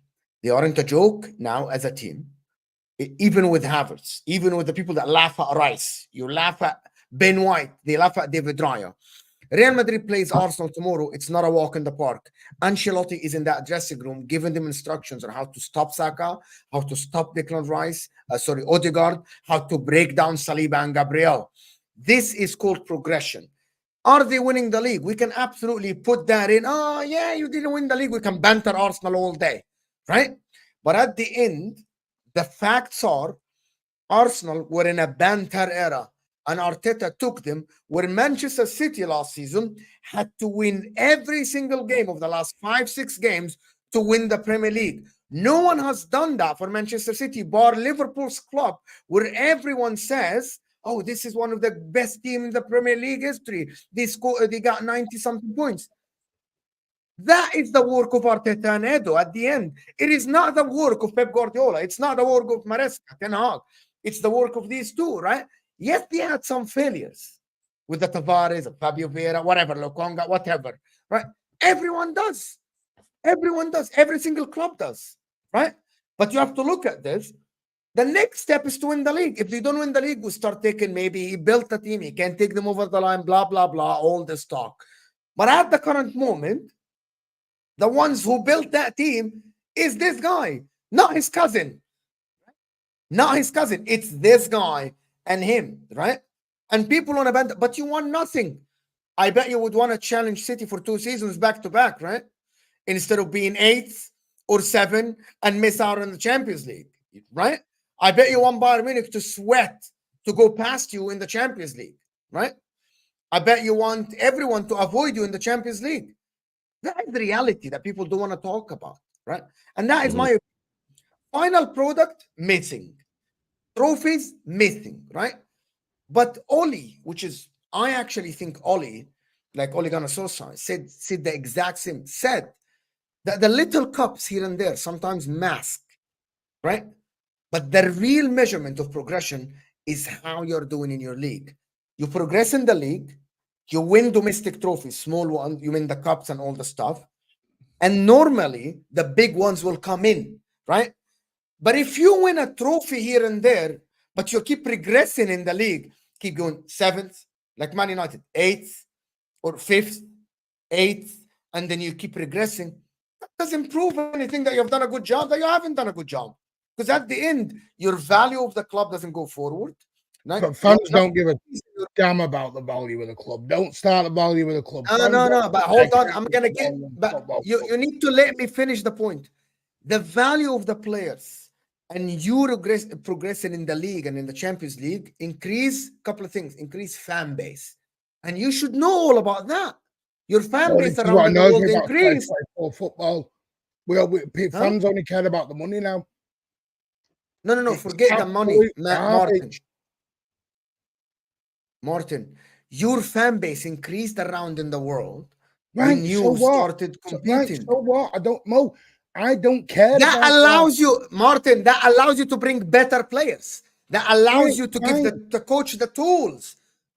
They aren't a joke now as a team. even with Havertz, even with the people that laugh at Rice, you laugh at Ben White, they laugh at David Raya. Real Madrid plays Arsenal tomorrow. It's not a walk in the park. Ancelotti is in that dressing room giving them instructions on how to stop Saka, how to stop Declan Rice, Odegaard, how to break down Saliba and Gabriel. This is called progression. Are they winning the league? We can absolutely put that in. Oh, yeah, you didn't win the league. We can banter Arsenal all day, right? But at the end, the facts are Arsenal were in a banter era. And Arteta took them where Manchester City last season had to win every single game of the last 5-6 games to win the Premier League. No one has done that for Manchester City, bar Liverpool's club, where everyone says, oh, this is one of the best teams in the Premier League history. They got 90-something points. That is the work of Arteta and Edo at the end. It is not the work of Pep Guardiola. It's not the work of Maresca, Ten Hag. It's the work of these two, right? Yes, they had some failures with the Tavares, Fabio Vieira, whatever, Lokonga, whatever, right? Everyone does. Everyone does. Every single club does, right? But you have to look at this. The next step is to win the league. If they don't win the league, we start taking maybe he built a team, he can take them over the line, blah, blah, blah, all this talk. But at the current moment, the ones who built that team is this guy, not his cousin. Not his cousin. It's this guy and him, right? And people on a band, but you want nothing. I bet you would want to challenge City for 2 seasons back to back, right? Instead of being 8th or 7th and miss out on the Champions League, right? I bet you want Bayern Munich to sweat to go past you in the Champions League, right? I bet you want everyone to avoid you in the Champions League. That is the reality that people don't want to talk about, right? And that is my final product missing. Trophies missing, right? But Oli, which is, I actually think Oli, like Ole Gunnar Solskjaer, said the exact same, said that the little cups here and there sometimes mask, right? But the real measurement of progression is how you're doing in your league. You progress in the league, you win domestic trophies, small ones, you win the cups and all the stuff. And normally the big ones will come in, right? But if you win a trophy here and there, but you keep progressing in the league, keep going 7th, like Man United, 8th or 5th, 8th, and then you keep progressing, that doesn't prove anything that you've done a good job, that you haven't done a good job. Because at the end, your value of the club doesn't go forward. But fans don't give a damn about the value of the club. Don't start the value of the club. No. But hold on. I'm going to get... But you need to let me finish the point. The value of the players and you progressing in the league and in the Champions League increase a couple of things. Increase fan base. And you should know all about that. Your fan base around the world increase. Football. Fans only care about the money now. No. Forget the money, Martin. Your fan base increased around in the world when you started competing. So what? I don't care. That allows you, Martin. That allows you to bring better players. That allows you to give the coach the tools.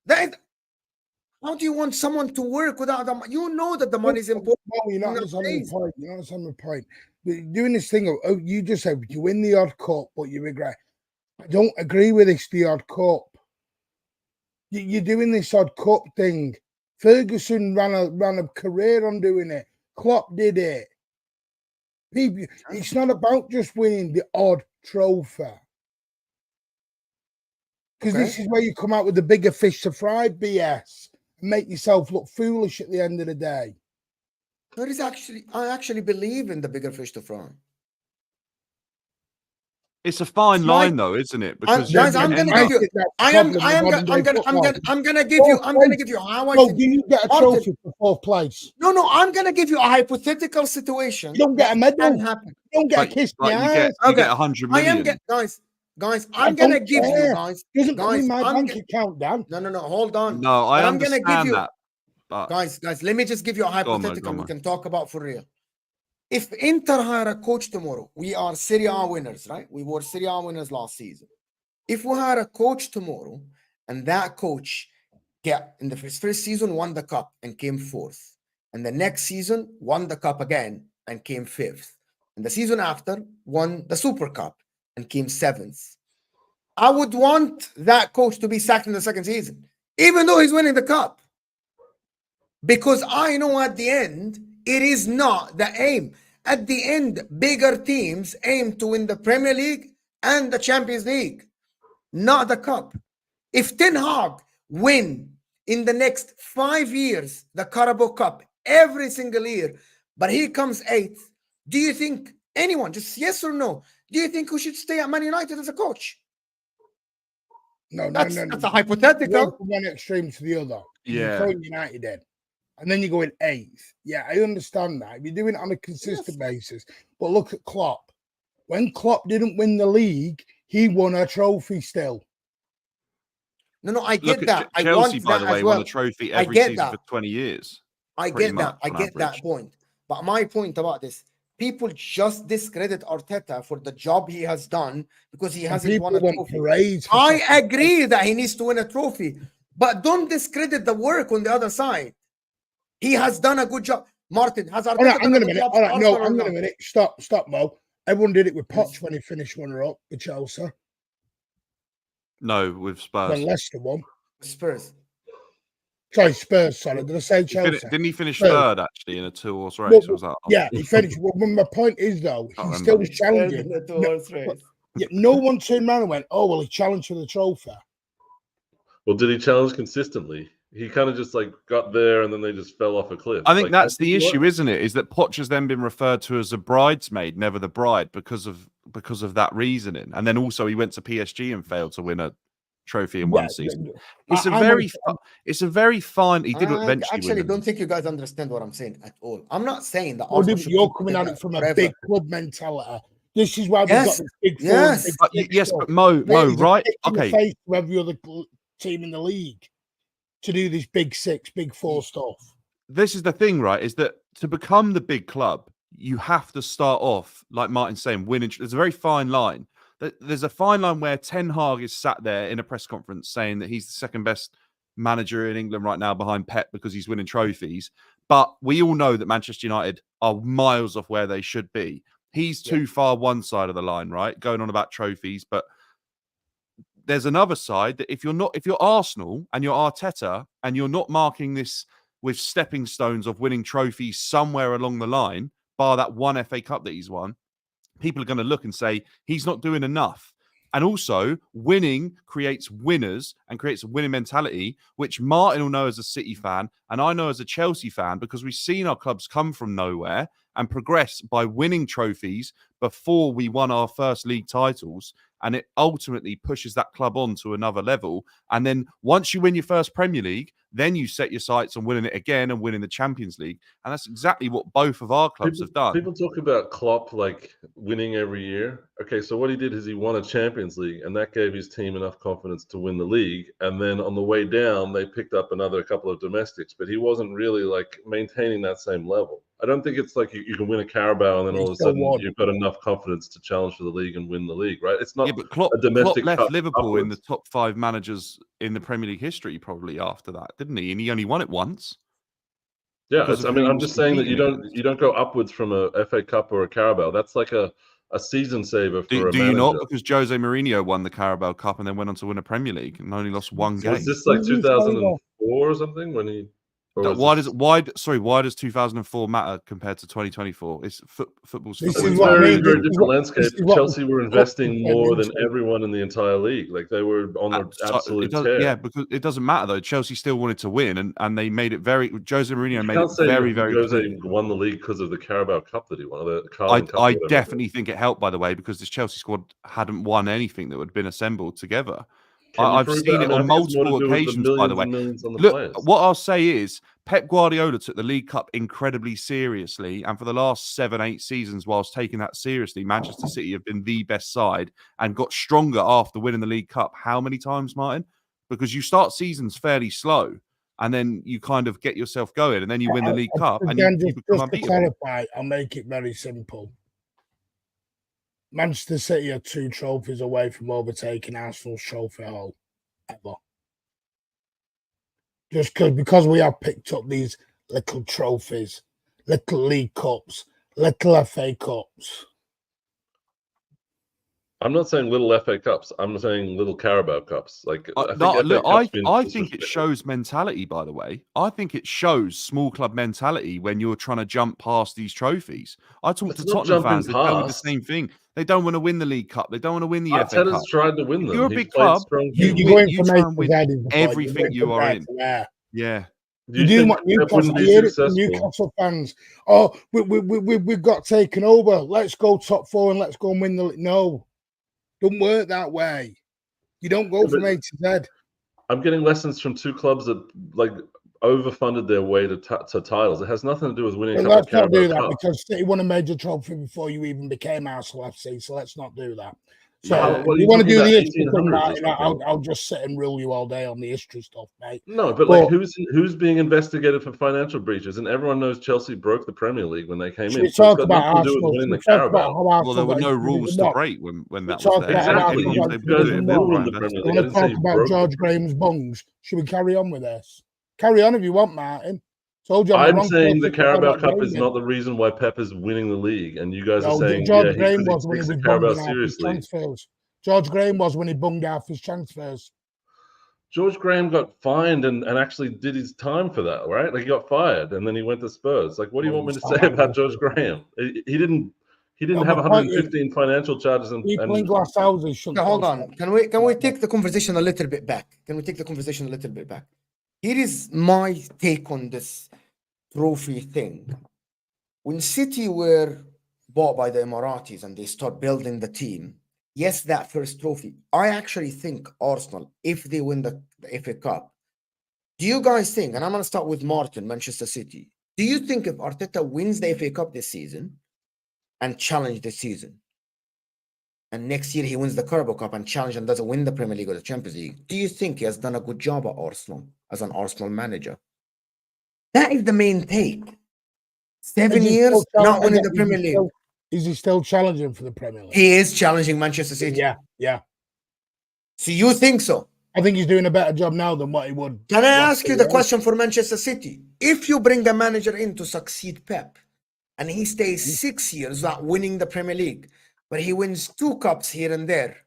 How do you want someone to work without them? You know that the money is important. No, you're not understanding the point. You're not understanding the point. Doing this thing of, you just said you win the odd cup, but you regret. I don't agree with this, the odd cup. You're doing this odd cup thing. Ferguson ran a career on doing it. Klopp did it. People, it's not about just winning the odd trophy. Because this is where you come out with the bigger fish to fry BS and make yourself look foolish at the end of the day. I actually believe in the bigger fish to fry. It's a fine line, though, isn't it? Because guys, I'm going to give you. I'm going to give you how I. Do you get a trophy for 4th place? No. I'm going to give you a hypothetical situation. You don't get a medal. You don't get a kiss. You get 100 million. Guys, I'm going to give you guys. Doesn't come in my bank account, Dan. No. Hold on. No, I'm going to give you that. But... Guys, let me just give you a hypothetical we can talk about for real. If Inter hire a coach tomorrow, we are Serie A winners, right? We were Serie A winners last season. If we hire a coach tomorrow and that coach in the first season won the cup and came 4th, and the next season won the cup again and came 5th, and the season after won the Super Cup, and came 7th. I would want that coach to be sacked in the second season, even though he's winning the cup. Because I know at the end, it is not the aim. At the end, bigger teams aim to win the Premier League and the Champions League, not the cup. If Ten Hag win in the next 5 years the Carabao Cup every single year, but he comes 8th, do you think anyone, just yes or no, do you think he should stay at Man United as a coach? No. That's a hypothetical. You're from one extreme to the other. You're throwing United in, and then you're going 8th. Yeah, I understand that. If you're doing it on a consistent basis. But look at Klopp. When Klopp didn't win the league, he won a trophy still. No, I get Look that. at I Chelsea, want by that the way, as well. won a trophy every get season that. for 20 years. I pretty get that. much I on get that average. point. But my point about this, people just discredit Arteta for the job he has done because he hasn't won a trophy. Parades I agree that he needs to win a trophy, but don't discredit the work on the other side. He has done a good job. Martin, has Arteta done a good job? All right, no, hang on a minute. Stop, Mo. Everyone did it with Poch when he finished runner-up with Chelsea. No, with Spurs. When Leicester won. Spurs. Sorry, Spurs. Sorry, did I say Chelsea? Didn't he finish Spurs. 3rd actually in a 2-horse race? Well, was that? Yeah, he finished. Well, my point is though, he still was challenging. No one turned around and went, "Oh, well, he challenged for the trophy." Well, did he challenge consistently? He kind of just like got there and then they just fell off a cliff. I think like, that's the issue, isn't it? Is that Poch has then been referred to as a bridesmaid, never the bride, because of that reasoning. And then also he went to PSG and failed to win a trophy in one season. It's a very fine. He did eventually. Actually, don't think you guys understand what I'm saying at all. I'm not saying that. You're coming at it from a big club mentality. This is why we've got this big four. But Mo, right? Okay. Face to every other team in the league to do this big 6, big 4 stuff. This is the thing, right? Is that to become the big club, you have to start off, like Martin's saying, winning. There's a very fine line. There's a fine line where Ten Hag is sat there in a press conference saying that he's the second best manager in England right now behind Pep because he's winning trophies. But we all know that Manchester United are miles off where they should be. He's too far one side of the line, right? Going on about trophies, but there's another side that if you're Arsenal and you're Arteta and you're not marking this with stepping stones of winning trophies somewhere along the line, bar that one FA Cup that he's won, people are going to look and say he's not doing enough. And also, winning creates winners and creates a winning mentality, which Martin will know as a City fan and I know as a Chelsea fan because we've seen our clubs come from nowhere and progress by winning trophies before we won our first league titles. And it ultimately pushes that club on to another level. And then once you win your first Premier League, then you set your sights on winning it again and winning the Champions League. And that's exactly what both of our clubs have done. People talk about Klopp like winning every year. Okay, so what he did is he won a Champions League, and that gave his team enough confidence to win the league. And then on the way down, they picked up another couple of domestics, but he wasn't really like maintaining that same level. I don't think it's like you can win a Carabao and then all of a sudden you've got enough confidence to challenge for the league and win the league, right? It's not but Klopp, a domestic Klopp left Liverpool upwards. in the top 5 managers in the Premier League history probably after that, didn't he? And he only won it once. Yeah, I'm just saying that you don't go upwards from a FA Cup or a Carabao. That's like a season saver for a manager. Do you not? Because Jose Mourinho won the Carabao Cup and then went on to win a Premier League and only lost one game. Was this like 2004 or something when he? Why does 2004 matter compared to 2024? It's football's It's a very different landscape. Chelsea were investing more than everyone in the entire league. Like they were on their absolute tear. Yeah, because it doesn't matter though. Chelsea still wanted to win, and they made it very. Jose Mourinho made it very, very. Jose won the league because of the Carabao Cup that he won. I definitely think it helped, by the way, because this Chelsea squad hadn't won anything that had been assembled together. I've seen it on multiple occasions, by the way. Look, what I'll say is Pep Guardiola took the League Cup incredibly seriously. And for the last 7-8 seasons, whilst taking that seriously, Manchester City have been the best side and got stronger after winning the League Cup. How many times, Martin? Because you start seasons fairly slow and then you kind of get yourself going and then you win the League Cup. And you become unbeatable. To clarify, I'll make it very simple. Manchester City are 2 trophies away from overtaking Arsenal's trophy haul ever. Just because we have picked up these little trophies, little League Cups, little FA Cups. I'm not saying little FA Cups. I'm saying little Carabao Cups. Like I think No, FA look, Cup's been I think it disrespected. shows mentality, by the way. I think it shows small club mentality when you're trying to jump past these trophies. I talk It's to not Tottenham jumping fans, they tell me the past. same thing. They don't want to win the League Cup. They don't want to win the FA Cup. Arteta's tried to win If them. you're a He's big played club, strong you You're teams. going you from try A and to win Z is the point. everything you are in. Yeah. Yeah. Do You you think what Pep Newcastle, wouldn't I be hear it from successful? Newcastle fans. Oh, we got taken over. Let's go top 4 and let's go and win the. No, don't work that way. You don't go Yeah, from but- A to Z. I'm getting lessons from two clubs that like overfunded their way to titles. It has nothing to do with winning a But couple of let's not do Carabao that Cups. because City won a major trophy before you even became Arsenal FC. So let's not do that. So Yeah. What are if you you want to talking do about, the history thing, 1800s or Martin, something? I'll just sit and rule you all day on the history stuff, mate. No, but like who's being investigated for financial breaches? And everyone knows Chelsea broke the Premier League when they came Should in. we So it's talk got about nothing to do with Arsenal? winning Should the we talk about Carabao. how Well, Arsenal there were got no included rules in to what? break when We that was talked there. about Exactly. Arsenal You got They guys would do it included if in they will were what? win our the Premier investors. League. You I want didn't to say talk you about broke George them. Graham's bungs? Should we carry on with this? Carry on if you want, Martin. Told you I'm the I'm wrong saying the person to talk Carabao about Cup Graham is then. not the reason why Pep is winning the league. And you guys are No, saying, George yeah, Graham because he was when he takes the was Carabao bunging out his seriously. transfers. George Graham was when he bunged out his transfers. George Graham got fined and actually did his time for that, right? Like he got fired and then he went to Spurs. Like, what do you Well, want me to you sound say like about that. George Graham? He didn't No, have but point is, 115 financial charges people in and glass houses shouldn't. Now, hold talk on. about Can we take the conversation a little bit back? Can we take the conversation a little bit back? Here is my take on this trophy thing. When City were bought by the Emiratis and they start building the team, yes, that first trophy. I actually think Arsenal, if they win the FA Cup, do you guys think, and I'm going to start with Martin, Manchester City, do you think if Arteta wins the FA Cup this season and challenge this season, and next year he wins the Carabao Cup and challenge and doesn't win the Premier League or the Champions League, do you think he has done a good job at Arsenal as an Arsenal manager? That is the main take. 7 years not winning the Premier League. Is he still challenging for the Premier League? He is challenging Manchester City. Yeah. So you think so? I think he's doing a better job now than what he would. Can I last ask you year. the question for Manchester City? If you bring a manager in to succeed Pep, and he stays 6 years not winning the Premier League, but he wins 2 cups here and there,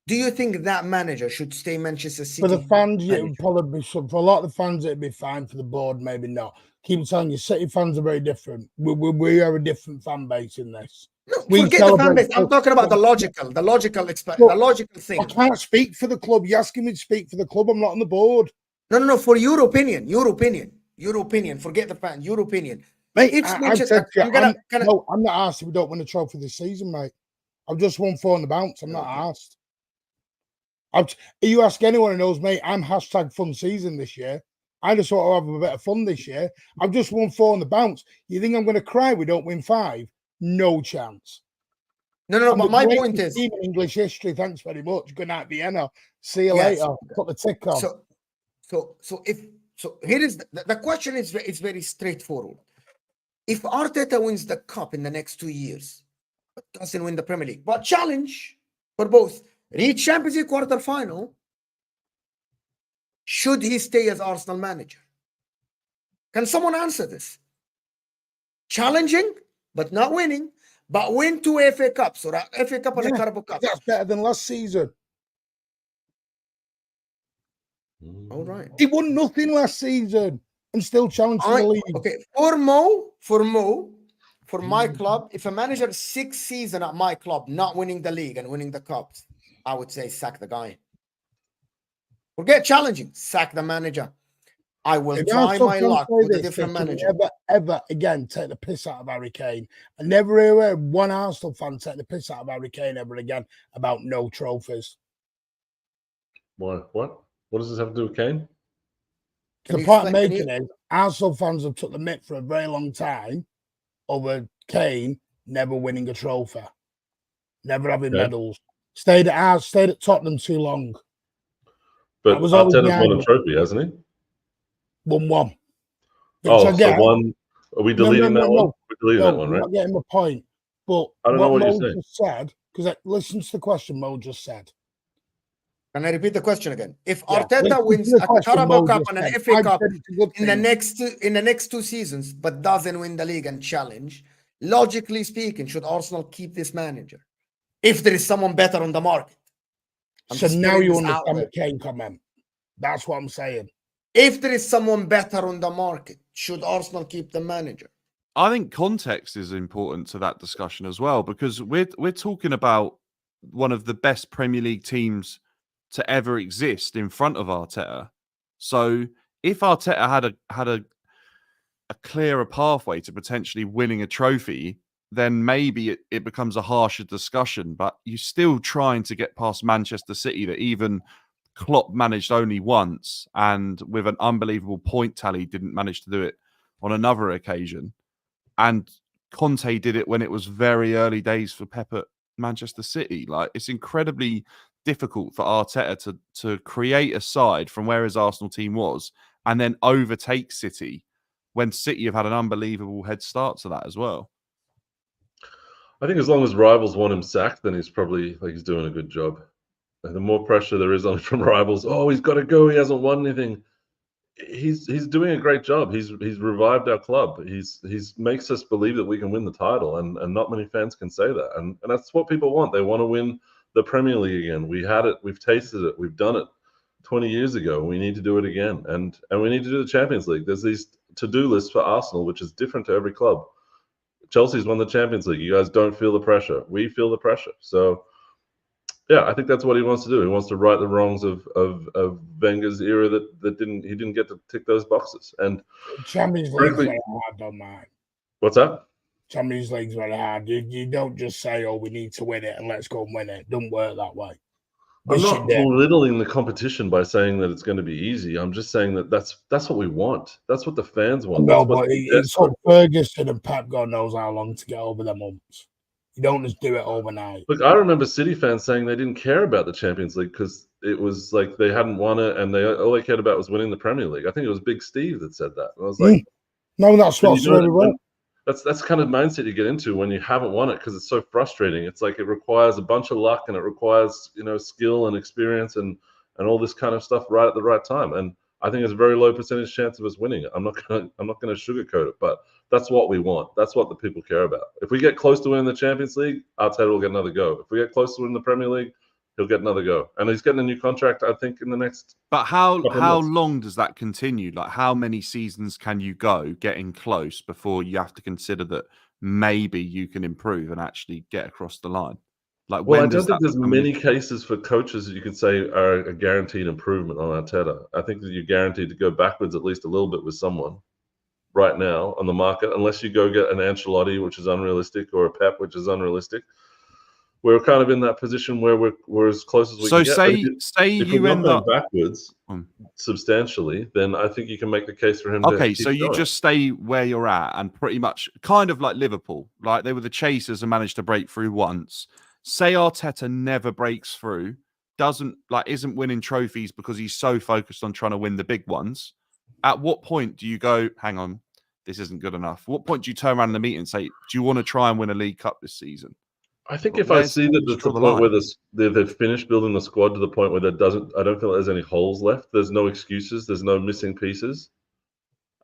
do you think that manager should stay Manchester City? For the fans, yeah, it would manager? probably be some. For a lot of the fans, it'd be fine. For the board, maybe not. Keep telling you, City fans are very different. We are a different fan base in this. No, We forget the fan celebrate- base. I'm talking about the logical thing. I can't speak for the club. You're asking me to speak for the club. I'm not on the board. No. For your opinion. Forget the fan. Your opinion. Mate, If I've Manchester- said to you, you're gonna- no, I'm not asked if we don't win a trophy this season, mate. I've just won 4 on the bounce. I'm not Okay. asked. You ask anyone who knows, mate, I'm hashtag fun season this year. I just want to have a bit of fun this year. I've just won 4 on the bounce. You think I'm going to cry we don't win 5? No chance. No. I'm But the my greatest point is, team in English history. Thanks very much. Good night, Vienna. See you Yes. later. Put the tick on. so here is the question is very straightforward. If Arteta wins the cup in the next 2 years, but doesn't win the Premier League, but challenge for both, reach Champions League quarter final, should he stay as Arsenal manager? Can someone answer this? Challenging, but not winning, but win 2 FA Cups or a FA Cup and a Yeah, Carabao Cup. That's better than last season. All right. He won nothing last season and still challenged for the league. Okay, for my club, if a manager 6 seasons at my club not winning the league and winning the cups, I would say sack the guy. Forget challenging, sack the manager. I will If try Arsenal my fans luck say with a this, different they should manager. ever again take the piss out of Harry Kane. I never hear one Arsenal fan take the piss out of Harry Kane ever again about no trophies. Why? What does this have to do with Kane? Can The you point I'm explain- can making is Arsenal fans have took the mick for a very long time over Kane never winning a trophy, never having Okay. medals. Stayed at Tottenham too long. But That was always Arteta's behind won a it. trophy, hasn't he? Won 1. Which Oh, I get. so one. Are we deleting that one? We're deleting that one, I'm right? not getting the point. But I don't know what you're Mo saying. just said, because listen to the question Mo just said. Can I repeat the question again? If Yeah, Arteta listen wins to the a question Carabao Mo Cup just and an said. FA I've Cup said it's a good in the thing. next 2 seasons, but doesn't win the league and challenge, logically speaking, should Arsenal keep this manager? if there is someone better on the market. So now you understand the Kane comment. That's what I'm saying. If there is someone better on the market, should Arsenal keep the manager? I think context is important to that discussion as well, because we're talking about one of the best Premier League teams to ever exist in front of Arteta. So if Arteta had a clearer pathway to potentially winning a trophy, then maybe it becomes a harsher discussion. But you're still trying to get past Manchester City, that even Klopp managed only once, and with an unbelievable point tally, didn't manage to do it on another occasion. And Conte did it when it was very early days for Pep at Manchester City. Like, it's incredibly difficult for Arteta to create a side from where his Arsenal team was and then overtake City when City have had an unbelievable head start to that as well. I think as long as rivals want him sacked, then he's probably he's doing a good job. And the more pressure there is on from rivals, oh, he's got to go, he hasn't won anything. He's doing a great job. He's revived our club. He's makes us believe that we can win the title, and not many fans can say that. And that's what people want. They want to win the Premier League again. We had it, we've tasted it, we've done it 20 years ago. We need to do it again, and we need to do the Champions League. There's these to-do lists for Arsenal, which is different to every club. Chelsea's won the Champions League. You guys don't feel the pressure. We feel the pressure. So yeah, I think that's what he wants to do. He wants to right the wrongs of Wenger's era that he didn't get to tick those boxes. And Champions League's very hard, don't mind. What's that? Champions League's very hard. You don't just say, "Oh, we need to win it and let's go and win it." It doesn't work that way. I'm not belittling the competition by saying that it's going to be easy. I'm just saying that that's what we want. That's what the fans want. No, but it took Ferguson and Pep God knows how long to get over them humps. You don't just do it overnight. Look, I remember City fans saying they didn't care about the Champions League because it was like they hadn't won it, and all they cared about was winning the Premier League. I think it was Big Steve that said that. And I was like, no, that's what's really well. That's kind of mindset you get into when you haven't won it, because it's so frustrating. It's like it requires a bunch of luck, and it requires skill and experience and all this kind of stuff right at the right time. And I think it's a very low percentage chance of us winning it. I'm not gonna sugarcoat it, but that's what we want. That's what the people care about. If we get close to winning the Champions League, Arteta will get another go. If we get close to winning the Premier League, he'll get another go. And he's getting a new contract, I think, in the next. But how long does that continue? Like, how many seasons can you go getting close before you have to consider that maybe you can improve and actually get across the line? Like, well, I don't think there's many cases for coaches that you could say are a guaranteed improvement on Arteta. I think that you're guaranteed to go backwards at least a little bit with someone right now on the market, unless you go get an Ancelotti, which is unrealistic, or a Pep, which is unrealistic. We're kind of in that position where we're as close as we can get. Say you end up backwards substantially, then I think you can make the case for him. Okay, so you just stay where you're at, and pretty much kind of like Liverpool, like they were the chasers and managed to break through once. Say Arteta never breaks through, isn't winning trophies because he's so focused on trying to win the big ones. At what point do you go, hang on, this isn't good enough? What point do you turn around in the meeting and say, do you want to try and win a League Cup this season? I think if I see that it's the point where they've finished building the squad to the point where I don't feel like there's any holes left, there's no excuses, there's no missing pieces,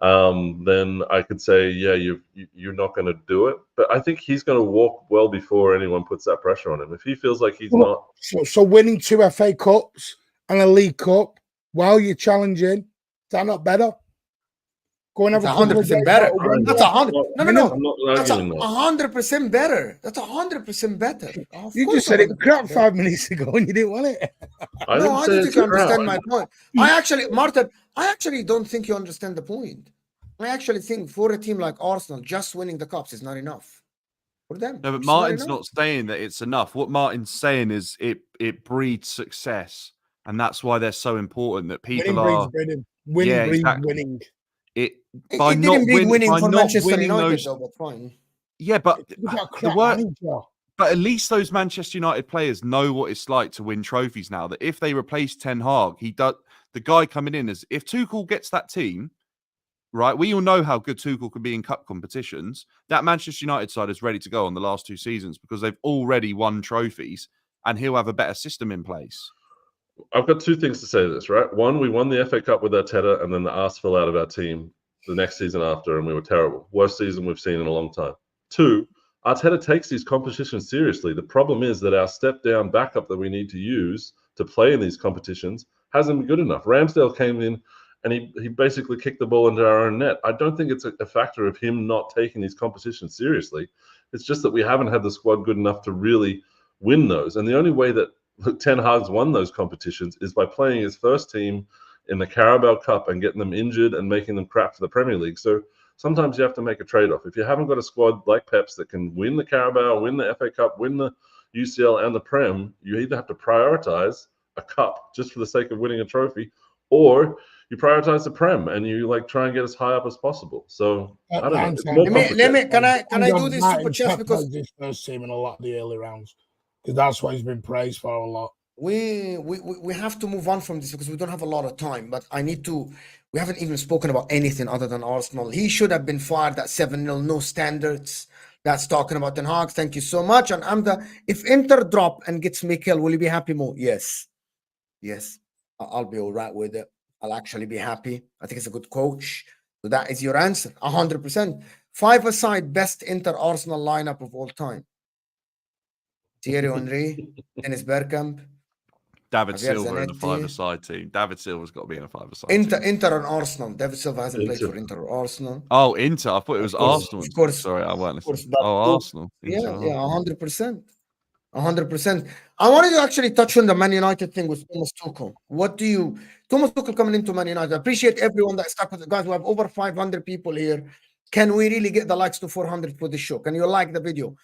then I could say, yeah, you're not going to do it. But I think he's going to walk well before anyone puts that pressure on him. If he feels like he's not. So winning 2 FA Cups and a League Cup while you're challenging, is that not better? Go and have 100% better. That's 100. No. That's 100% better. That's 100% better. You just said it crap 5 minutes ago and you didn't want it. I don't think you understand my point. Martin, I actually don't think you understand the point. I actually think for a team like Arsenal, just winning the cups is not enough for them. No, but Martin's not saying that it's enough. What Martin's saying is it breeds success, and that's why they're so important. That people are winning. It didn't breed winning for Manchester United, though, but fine. Yeah, but but at least those Manchester United players know what it's like to win trophies now. That if they replace Ten Hag, the guy coming in is, if Tuchel gets that team, right? We all know how good Tuchel can be in cup competitions. That Manchester United side is ready to go on the last 2 seasons because they've already won trophies, and he'll have a better system in place. I've got 2 things to say to this, right? One, we won the FA Cup with Arteta, and then the arse fell out of our team the next season after, and we were terrible. Worst season we've seen in a long time. 2, Arteta takes these competitions seriously. The problem is that our step-down backup that we need to use to play in these competitions hasn't been good enough. Ramsdale came in and he basically kicked the ball into our own net. I don't think it's a factor of him not taking these competitions seriously. It's just that we haven't had the squad good enough to really win those. And the only way that Ten Hag's won those competitions is by playing his first team in the Carabao Cup and getting them injured and making them crap for the Premier League. So sometimes you have to make a trade-off. If you haven't got a squad like Pep's that can win the Carabao, win the FA Cup, win the UCL and the Prem, you either have to prioritize a cup just for the sake of winning a trophy, or you prioritize the Prem and you like try and get as high up as possible. So I don't know. It's more complicated. Can I do this super chess because his first team in a lot of the early rounds, because that's what he's been praised for a lot. we have to move on from this because we don't have a lot of time. But I need to. We haven't even spoken about anything other than Arsenal. He should have been fired at 7-0, no standards. That's talking about Ten Hag. Thank you so much. And if Inter drop and gets Mikel, will you be happy more? Yes. I'll be all right with it. I'll actually be happy. I think it's a good coach. So that is your answer, 100%. 5-a-side best Inter-Arsenal lineup of all time. Thierry Henry, Dennis Bergkamp, David Javier Silva in the Zanetti. 5-a-side team. David Silva's got to be in a 5-a-side team. Inter and Arsenal. David Silva hasn't played Inter. for Inter or Arsenal. Oh, Inter. I thought it was Of course, Arsenal. of course. Sorry, I weren't listening. course, but Oh, Arsenal. Yeah, Inter, yeah, 100%. 100%. I wanted to actually touch on the Man United thing with Thomas Tuchel. Thomas Tuchel coming into Man United? I appreciate everyone that stuck with the guys. We have over 500 people here. Can we really get the likes to 400 for this show? Can you like the video?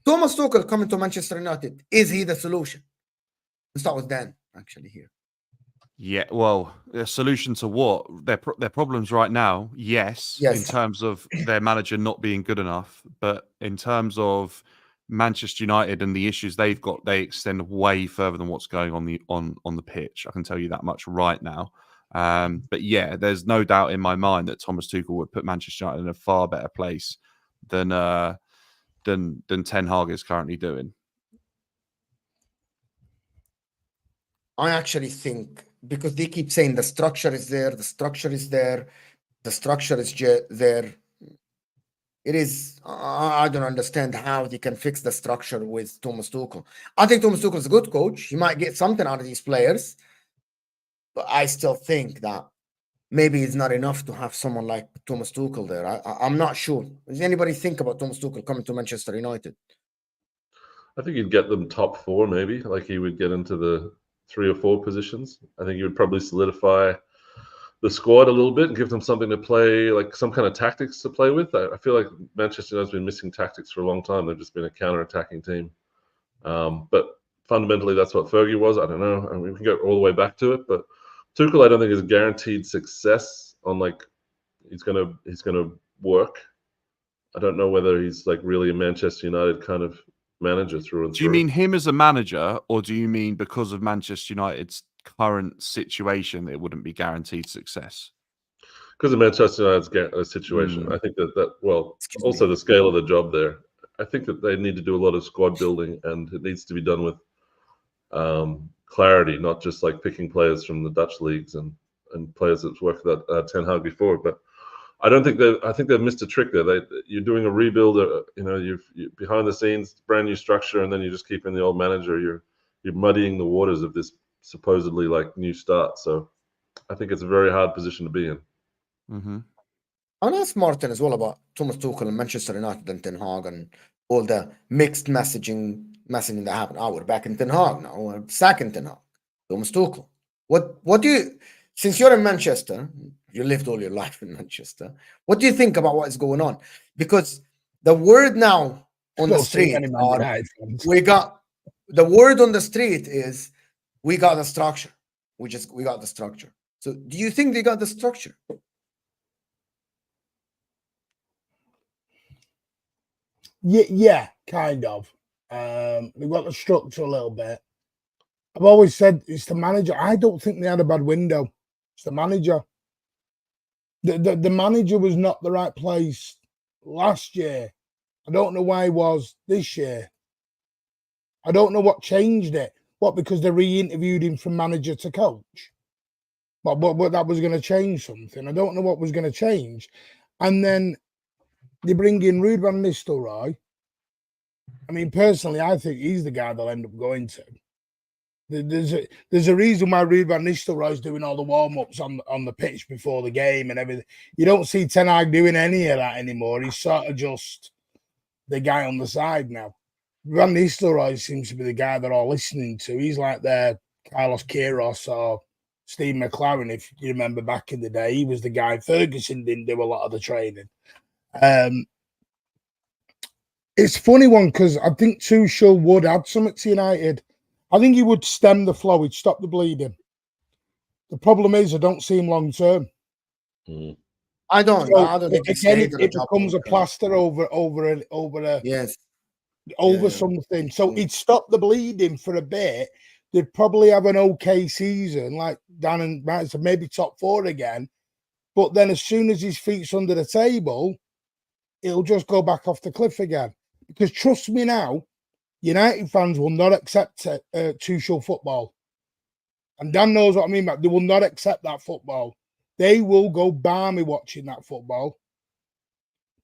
Thomas Tuchel coming to Manchester United. Is he the solution? Let's start with Dan, actually, here. Yeah, well, a solution to what? Their problems right now, yes, in terms of their manager not being good enough. But in terms of Manchester United and the issues they've got, they extend way further than what's going on the pitch. I can tell you that much right now. But yeah, there's no doubt in my mind that Thomas Tuchel would put Manchester United in a far better place than Ten Hag is currently doing. I actually think, because they keep saying the structure is there, the structure is there, the structure is there. It is, I don't understand how they can fix the structure with Thomas Tuchel. I think Thomas Tuchel is a good coach. He might get something out of these players. But I still think that maybe it's not enough to have someone like Thomas Tuchel there. I'm not sure. Does anybody think about Thomas Tuchel coming to Manchester United? I think he'd get them top 4, maybe. Like he would get into the 3 or 4 positions. I think he would probably solidify the squad a little bit and give them something to play, like some kind of tactics to play with. I feel like Manchester United's been missing tactics for a long time. They've just been a counter-attacking team. But fundamentally, that's what Fergie was. I don't know. I mean, we can go all the way back to it, but Tuchel, I don't think is guaranteed success on like he's gonna work. I don't know whether he's like really a Manchester United kind of manager through and through. Do you mean him as a manager, or do you mean because of Manchester United's current situation, it wouldn't be guaranteed success? Because of Manchester United's situation, I think that also the scale of the job there. I think that they need to do a lot of squad building, and it needs to be done with clarity, not just like picking players from the Dutch leagues and players that's worked at Ten Hag before. But I think they've missed a trick there. You're doing a rebuild. You're behind the scenes, brand new structure, and then you're just keeping the old manager. You're muddying the waters of this supposedly like new start. So I think it's a very hard position to be in. Mm-hmm. I'll ask Martin as well about Thomas Tuchel and Manchester United and Ten Hag and all the mixed messaging that happened. We're back in Ten Hag now. We're sacking Ten Hag. Thomas Tuchel. What do you, since you're in Manchester, you lived all your life in Manchester, what do you think about what is going on? Because the word now on the street the word on the street is we got the structure. We got the structure. So do you think they got the structure? Yeah, kind of. They've got the structure a little bit. I've always said it's the manager. I don't think they had a bad window. It's the manager. The manager was not the right place last year. I don't know why he was this year. I don't know what changed it. What, because they re-interviewed him from manager to coach? But that was going to change something. I don't know what was going to change. And then they bring in Ruud van Nistelrooy, I mean, personally, I think he's the guy they'll end up going to. There's a reason why Ruud van Nistelrooy's doing all the warm-ups on the pitch before the game and everything. You don't see Ten Hag doing any of that anymore. He's sort of just the guy on the side now. Van Nistelrooy seems to be the guy they're all listening to. He's like their Carlos Queiroz or Steve McLaren, if you remember back in the day. He was the guy. Ferguson didn't do a lot of the training. It's a funny one because I think Tuchel would add something to United. I think he would stem the flow. He'd stop the bleeding. The problem is I don't see him long term. I don't think again, it becomes a plaster over something. So he'd stop the bleeding for a bit. They'd probably have an okay season, like Dan and Matt said, maybe top 4 again. But then as soon as his feet's under the table, it'll just go back off the cliff again. Because trust me now, United fans will not accept Tuchel football. And Dan knows what I mean, but they will not accept that football. They will go balmy watching that football.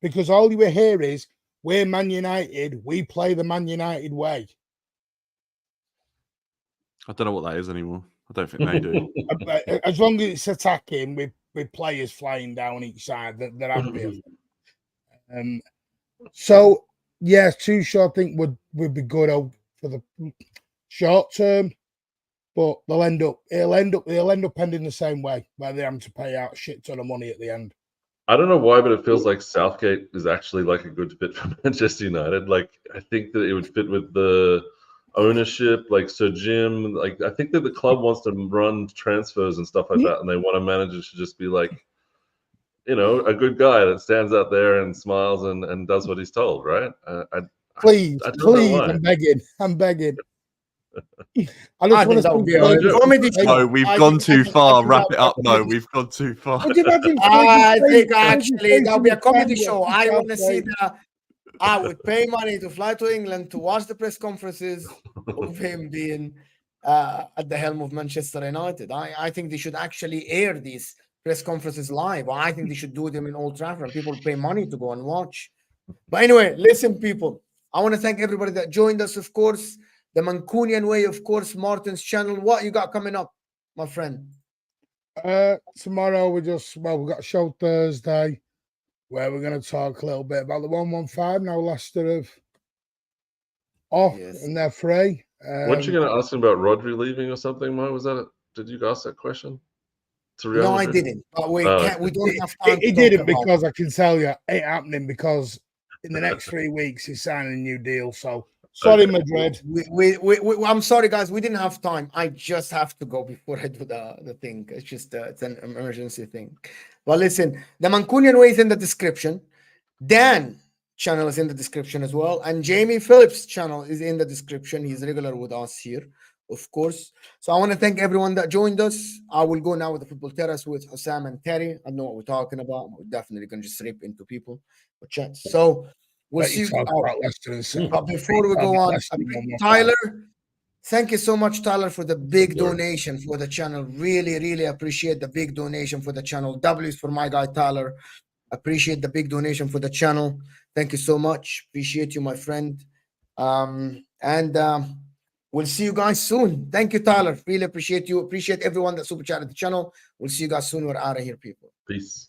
Because all you will hear is, we're Man United, we play the Man United way. I don't know what that is anymore. I don't think they do. As long as it's attacking with players flying down each side, they're happy. So, yes, Tuchel I think would be good for the short term, but he'll end up ending the same way, where they have to pay out a shit ton of money at the end. I don't know why, but it feels like Southgate is actually like a good fit for Manchester United. Like, I think that it would fit with the ownership, like Sir Jim. Like, I think that the club wants to run transfers and stuff like that, and they want a manager to just be like, you know, a good guy that stands out there and smiles and does what he's told, right? Please, I'm begging. I think that would be a comedy show. No, we've gone too far. Wrap it up. No, we've gone too far. I think actually that would be a comedy show. I want to see that. I would pay money to fly to England to watch the press conferences of him being at the helm of Manchester United. I think they should actually air these press conferences live. I think they should do them in Old Trafford and people pay money to go and watch. But anyway, listen, people. I want to thank everybody that joined us, of course. The Mancunian way, of course, Martin's channel. What you got coming up, my friend? Tomorrow we've got a show Thursday where we're going to talk a little bit about the 115. Now Leicester have off and they're free. Weren't you going to ask him about Rodri leaving or something, Mo? Was that did you ask that question? No, I didn't. But we can't. We don't have time. He didn't because I can tell you it ain't happening because in the next 3 weeks he's signing a new deal. So. Sorry, Madrid. I'm sorry, guys. We didn't have time. I just have to go before I do the thing. It's just it's an emergency thing. But listen, the Mancunian way is in the description. Dan channel is in the description as well, and Jamie Phillips channel is in the description. He's regular with us here, of course. So I want to thank everyone that joined us. I will go now with the Football Terrace with HUSAM and Terry. I know what we're talking about. We're definitely going to just rip into people with chats. So. We'll see you. But before we go on, Tyler, thank you so much, Tyler, for the big donation for the channel. Really, really appreciate the big donation for the channel. W is for my guy, Tyler. Appreciate the big donation for the channel. Thank you so much. Appreciate you, my friend. We'll see you guys soon. Thank you, Tyler. Really appreciate you. Appreciate everyone that super chatted the channel. We'll see you guys soon. We're out of here, people. Peace.